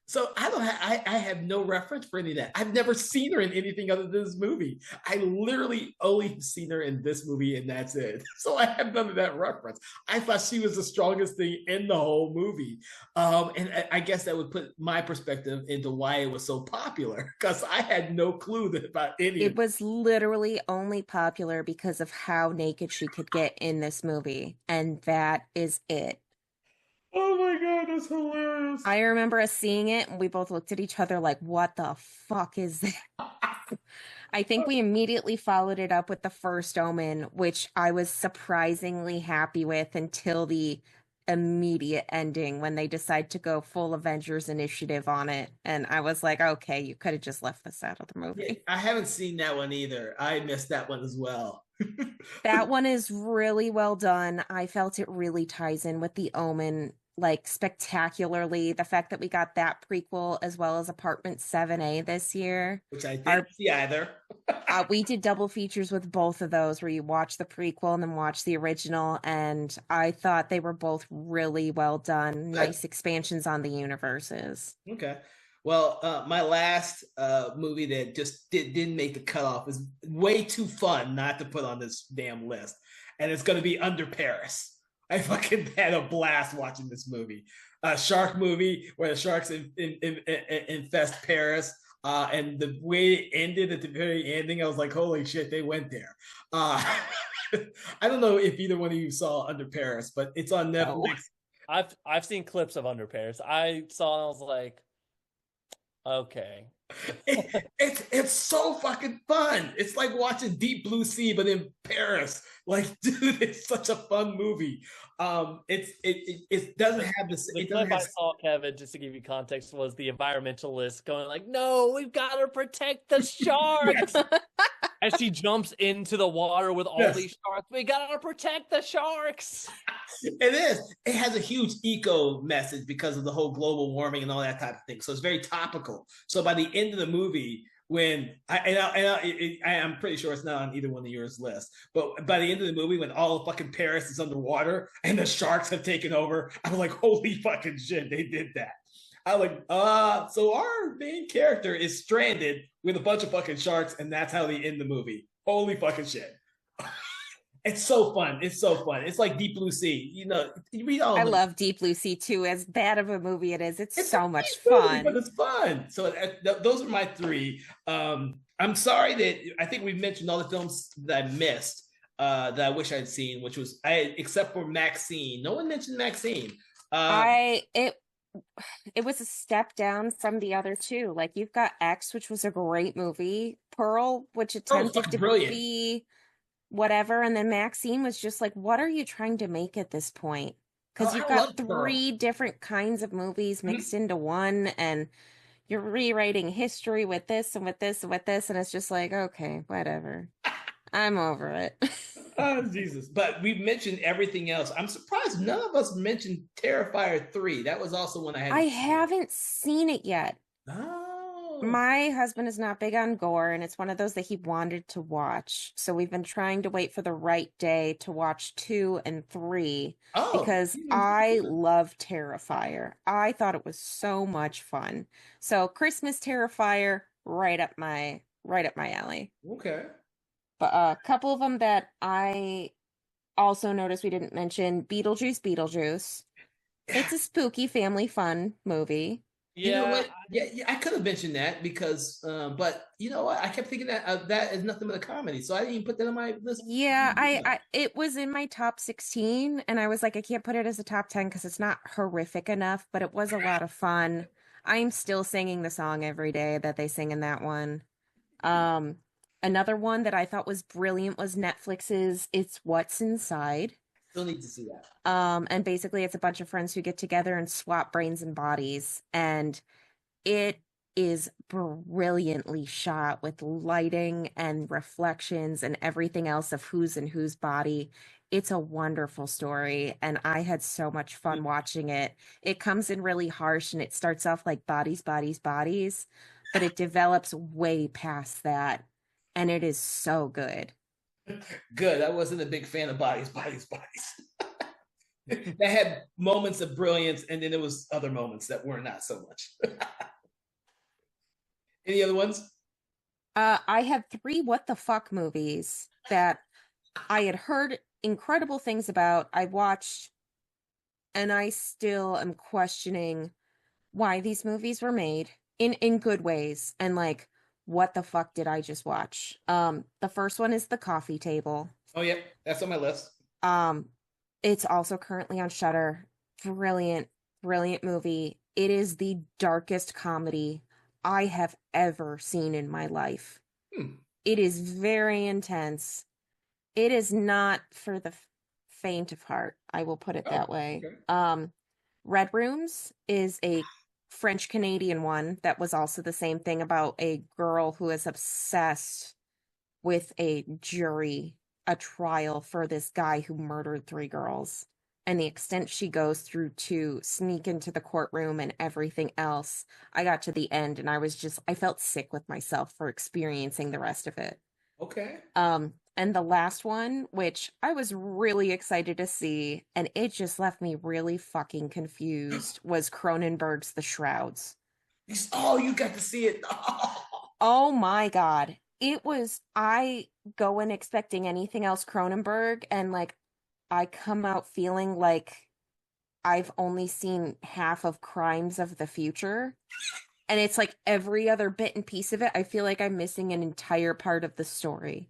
so I have no reference for any of that. I've never seen her in anything other than this movie. I literally only seen her in this movie and that's it. So I have none of that reference. I thought she was the strongest thing in the whole movie. And I guess that would put my perspective into why it was so popular because I had no clue about any of it.
It was literally only popular because of how naked she could get in this movie. And that is it.
Oh my God, that's hilarious.
I remember us seeing it and we both looked at each other like, what the fuck is that? I think we immediately followed it up with The First Omen, which I was surprisingly happy with until the immediate ending when they decide to go full Avengers Initiative on it. And I was like, okay, you could have just left this out of the movie.
Yeah, I haven't seen that one either. I missed that one as well.
That one is really well done. I felt it really ties in with The Omen like spectacularly. The fact that we got that prequel as well as Apartment 7A this year,
which I didn't see either.
We did double features with both of those where you watch the prequel and then watch the original, and I thought they were both really well done. Nice expansions on the universes.
Okay. Well, my last movie that just didn't make the cutoff is way too fun not to put on this damn list, and it's going to be Under Paris. I fucking had a blast watching this movie. A shark movie where the sharks infest Paris. And the way it ended at the very ending, I was like, holy shit, they went there. I don't know if either one of you saw Under Paris, but it's on Netflix.
No. I've seen clips of Under Paris. I saw and I was like, okay.
It's so fucking fun. It's like watching Deep Blue Sea, but in Paris. Like, dude, it's such a fun movie. It doesn't have this.
The clip I saw, Kevin, just to give you context, was the environmentalist going like, "No, we've got to protect the sharks." As she jumps into the water with all these sharks, we got to protect the sharks.
It is. It has a huge eco message because of the whole global warming and all that type of thing. So it's very topical. So by the end of the movie, when I'm pretty sure it's not on either one of yours lists, but by the end of the movie, when all of fucking Paris is underwater and the sharks have taken over, I was like, holy fucking shit, they did that. I was like, so our main character is stranded with a bunch of fucking sharks, and that's how they end the movie. Holy fucking shit. It's so fun. It's so fun. It's like Deep Blue Sea. You know, you read all.
I love Deep Blue Sea too. As bad of a movie it is, it's so much fun.
But it's fun. So those are my three. I'm sorry that I think we've mentioned all the films that I missed that I wish I'd seen, which was except for Maxine. No one mentioned Maxine.
it was a step down from the other two. Like you've got X, which was a great movie, Pearl, which
Pearl was
attempted
fucking
to
brilliant.
be whatever, and then Maxine was just like, what are you trying to make at this point?
Oh,
Because you've
I
got
love Pearl.
three different kinds of movies
Mhm.
mixed into one, and you're rewriting history with this and with this and with this, and it's just like, okay, whatever. I'm over it.
Oh, Jesus. But we mentioned everything else. I'm surprised none of us mentioned Terrifier 3. That was also one I
I
hadn't seen.
haven't seen it yet.
Oh.
My husband is not big on gore, and it's one of those that he wanted to watch. So we've been trying to wait for the right day to watch 2 and 3
Oh.
because I love Terrifier. I thought it was so much fun. So Christmas Terrifier, right up my alley.
Okay.
But a couple of them that I also noticed we didn't mention, Beetlejuice. It's a spooky family fun movie.
You know
Yeah,
what? Yeah, yeah, I could have mentioned that because, but you know what? I kept thinking that that is nothing but a comedy, so I didn't even put that on my list.
Yeah, I it was in my top 16 and I was like, I can't put it as a top 10 because it's not horrific enough, but it was a lot of fun. I'm still singing the song every day that they sing in that one. Um, Another one that I thought was brilliant was Netflix's It's What's Inside.
Still need to see that.
And basically it's a bunch of friends who get together and swap brains and bodies, and it is brilliantly shot with lighting and reflections and everything else of who's in whose body. It's a wonderful story, and I had so much fun watching it. It comes in really harsh and it starts off like bodies, bodies, bodies, but it develops way past that, and it is so good.
Good. I wasn't a big fan of bodies. That had moments of brilliance, and then there was other moments that were not so much. Any other ones?
I had 3 what the fuck movies that I had heard incredible things about. I watched, and I still am questioning why these movies were made in good ways, and like, what the fuck did I just watch? The first one is The Coffee Table.
Oh, yeah, that's on my list.
Um, it's also currently on Shudder. Brilliant, brilliant movie. It is the darkest comedy I have ever seen in my life.
Hmm.
It is very intense. It is not for the faint of heart. I will put it
Oh,
that way.
okay.
Red Rooms is a French Canadian one that was also the same thing about a girl who is obsessed with a trial for this guy who murdered 3 girls. And the extent she goes through to sneak into the courtroom and everything else. I got to the end and I felt sick with myself for experiencing the rest of it.
Okay.
And the last one, which I was really excited to see, and it just left me really fucking confused, was Cronenberg's The Shrouds.
Oh, you got to see it.
Oh my God. I go in expecting anything else Cronenberg, and like, I come out feeling like I've only seen half of Crimes of the Future. And it's like every other bit and piece of it, I feel like I'm missing an entire part of the story.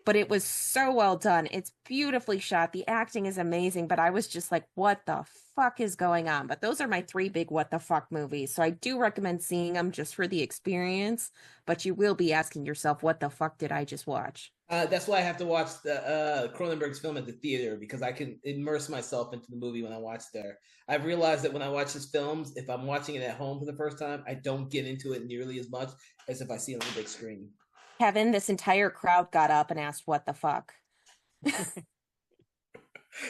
But it was so well done. It's beautifully shot. The acting is amazing, but I was just like, what the fuck is going on? But those are my 3 big what the fuck movies. So I do recommend seeing them just for the experience, but you will be asking yourself, what the fuck did I just watch?
That's why I have to watch the Cronenberg's film at the theater, because I can immerse myself into the movie when I watch there. I've realized that when I watch his films, if I'm watching it at home for the first time, I don't get into it nearly as much as if I see it on the big screen.
Kevin, this entire crowd got up and asked, what the fuck?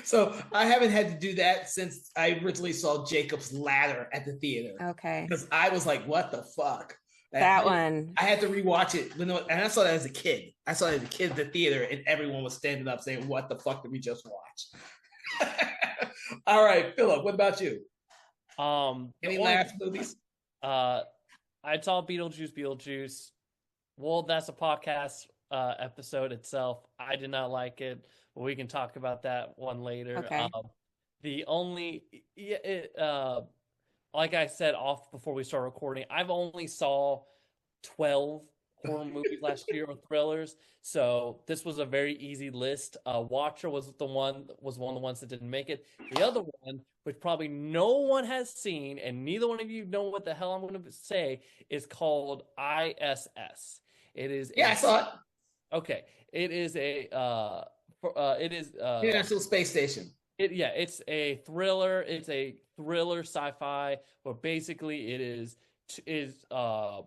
So I haven't had to do that since I originally saw Jacob's Ladder at the theater,
Okay.
because I was like, what the fuck?
That one.
I had to rewatch it, and I saw that as a kid. I saw it as a kid at the theater, and everyone was standing up saying, what the fuck did we just watch? All right, Philip, what about you? Any last movies?
I saw Beetlejuice. Well, that's a podcast episode itself. I did not like it, but we can talk about that one later.
Okay.
The only, like I said off before we start recording, I've only saw 12 horror movies last year or thrillers. So this was a very easy list. Watcher was one of the ones that didn't make it. The other one, which probably no one has seen, and neither one of you know what the hell I'm going to say, is called ISS. It is
Yeah, I saw it.
okay. It is it is
International Space Station.
it's a thriller. It's a thriller sci-fi, but basically it is a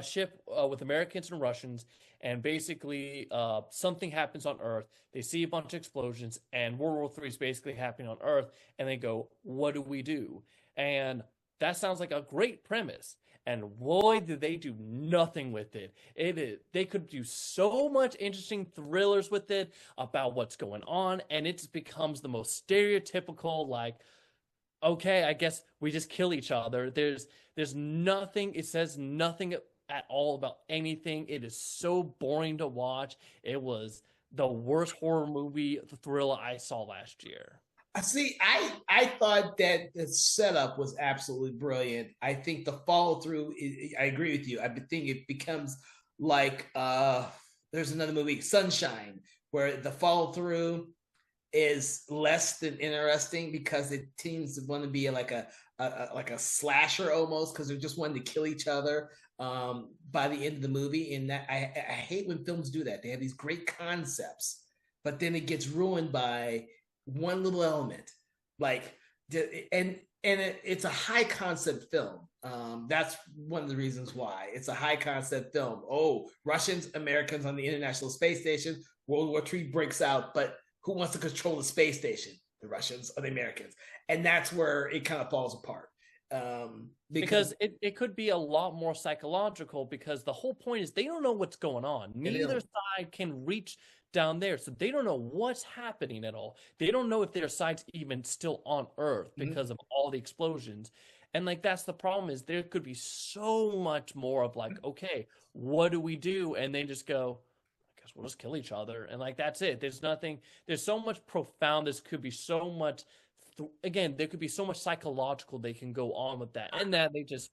ship with Americans and Russians, and basically something happens on Earth. They see a bunch of explosions, and World War III is basically happening on Earth, and they go, "What do we do?" And that sounds like a great premise. And boy, did they do nothing with it. They could do so much interesting thrillers with it about what's going on, and it just becomes the most stereotypical, like, okay, I guess we just kill each other. There's nothing, it says nothing at all about anything. It is so boring to watch. It was the worst horror movie thriller I saw last year.
See, I thought that the setup was absolutely brilliant. I think the follow through. I agree with you. I think it becomes like there's another movie, Sunshine, where the follow through is less than interesting because it seems to want to be like a slasher almost because they're just wanting to kill each other by the end of the movie. And that I hate when films do that. They have these great concepts, but then it gets ruined by one little element, like it's a high concept film. That's one of the reasons why it's a high concept film. Oh, Russians, Americans on the International Space Station. World War III breaks out, but who wants to control the space station? The Russians or the Americans? And that's where it kind of falls apart.
Because it could be a lot more psychological because the whole point is they don't know what's going on. Neither side can reach down there, so they don't know what's happening at all. They don't know if their side's even still on Earth because of all the explosions. And like that's the problem is there could be so much more of like, okay, what do we do? And they just go, I guess we'll just kill each other. And like that's it. There's so much profound. This could be so much again, there could be so much psychological they can go on with that. And that they just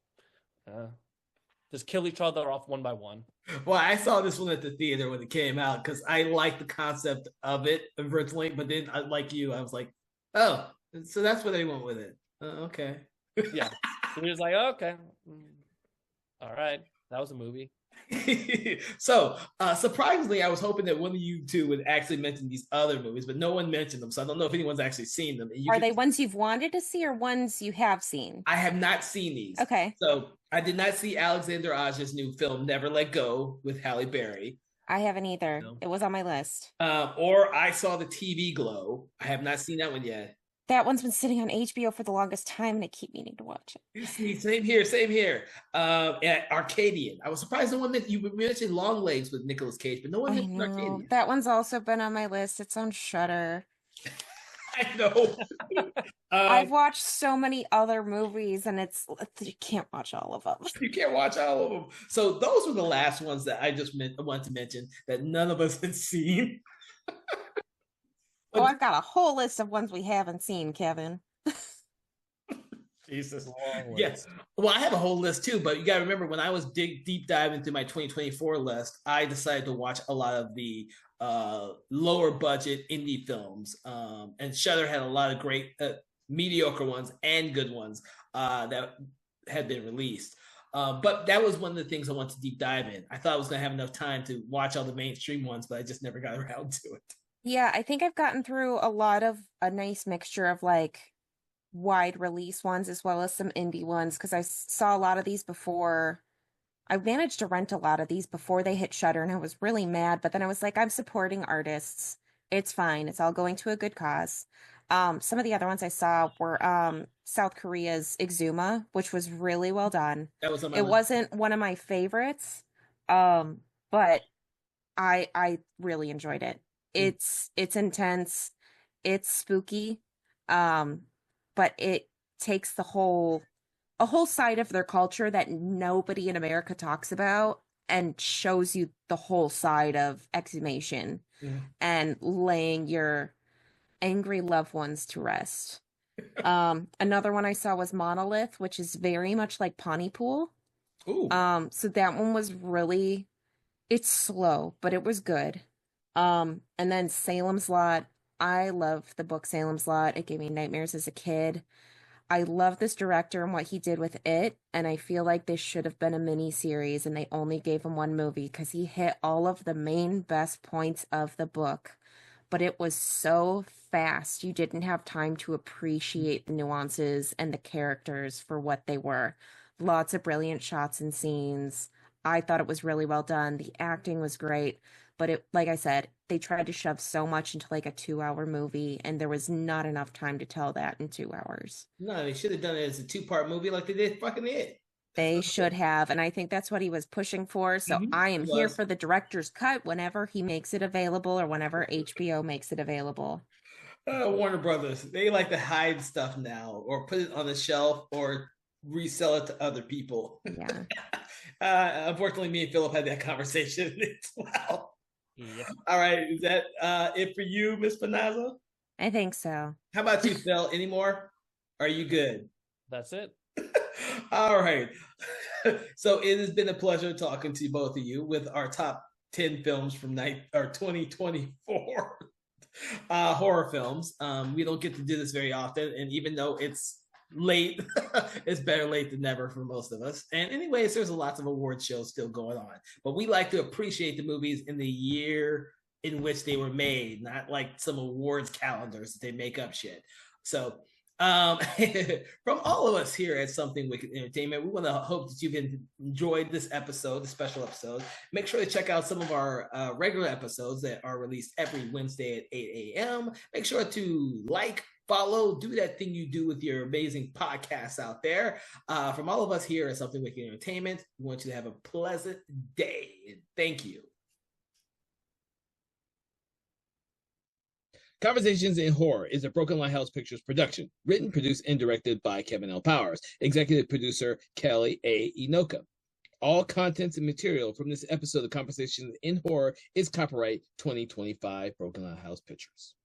kill each other off one by one.
Well, I saw this one at the theater when it came out because I like the concept of it originally, but then like you, I was like, oh, so that's where they went with it. Okay.
Yeah. So he was like, okay. All right. That was a movie.
So surprisingly, I was hoping that one of you two would actually mention these other movies, but no one mentioned them. So I don't know if anyone's actually seen them.
Are they ones you've wanted to see or ones you have seen?
I have not seen these.
Okay.
So I did not see Alexander Aja's new film, Never Let Go, with Halle Berry.
I haven't either. No. It was on my list.
Or I saw the TV Glow. I have not seen that one yet.
That one's been sitting on HBO for the longest time, and I keep meaning to watch it.
Same here. At Arcadian. I was surprised no one you mentioned Longlegs with Nicolas Cage, but no one mentioned Arcadian.
That one's also been on my list. It's on Shudder.
I know.
I've watched so many other movies, and you can't watch all of them.
You can't watch all of them. So those were the last ones that I just wanted to mention that none of us had seen.
Oh, I've got a whole list of ones we haven't seen, Kevin.
Jesus. Yes. Well, I have a whole list too, but you got to remember when I was deep diving into my 2024 list, I decided to watch a lot of the lower budget indie films. And Shudder had a lot of great mediocre ones and good ones that had been released. But that was one of the things I wanted to deep dive in. I thought I was going to have enough time to watch all the mainstream ones, but I just never got around to it.
Yeah, I think I've gotten through a nice mixture of like wide release ones as well as some indie ones because I saw a lot of these before. I managed to rent a lot of these before they hit Shudder, and I was really mad, but then I was like, I'm supporting artists. It's fine. It's all going to a good cause. Some of the other ones I saw were South Korea's Exuma, which was really well done.
That was
it wasn't one of my favorites, but I really enjoyed it. It's intense, it's spooky, but it takes a whole side of their culture that nobody in America talks about and shows you the whole side of exhumation and laying your angry loved ones to rest. Another one I saw was Monolith, which is very much like Pontypool.
Ooh.
So that one was really, it's slow, but it was good. And then Salem's Lot. I love the book Salem's Lot. It gave me nightmares as a kid. I love this director and what he did with it, and I feel like this should have been a mini series and they only gave him one movie because he hit all of the main best points of the book. But it was so fast, you didn't have time to appreciate the nuances and the characters for what they were. Lots of brilliant shots and scenes. I thought it was really well done. The acting was great, but it, like I said, they tried to shove so much into like a 2 hour movie, and there was not enough time to tell that in 2 hours.
No, they should have done it as a two-part movie like they did fucking It.
They should have, and I think that's what he was pushing for. So I am
It
here
was.
for the director's cut whenever he makes it available or whenever HBO makes it available.
Warner Brothers, they like to hide stuff now or put it on the shelf or resell it to other people.
Yeah.
Unfortunately, me and Philip had that conversation as well.
Yep.
All right, is that it for you, Miss Panazzo?
I think so.
How about you, Phil? Any more? Are you good?
That's it.
All right. So it has been a pleasure talking to both of you with our top 10 films from 2024 horror films. We don't get to do this very often, and even though it's late, it's better late than never for most of us. And anyways, there's lots of award shows still going on, but we like to appreciate the movies in the year in which they were made, not like some awards calendars that they make up shit. So from all of us here at Something Wicked Entertainment, we want to hope that you've enjoyed this episode, the special episode. Make sure to check out some of our regular episodes that are released every Wednesday at 8 a.m. Make sure to like, follow, do that thing you do with your amazing podcasts out there. From all of us here at Something Wicked Entertainment, we want you to have a pleasant day. Thank you. Conversations in Horror is a Broken Lighthouse Pictures production, written, produced, and directed by Kevin L. Powers, executive producer Kelly A. Inoka. All contents and material from this episode of Conversations in Horror is copyright 2025 Broken Lighthouse Pictures.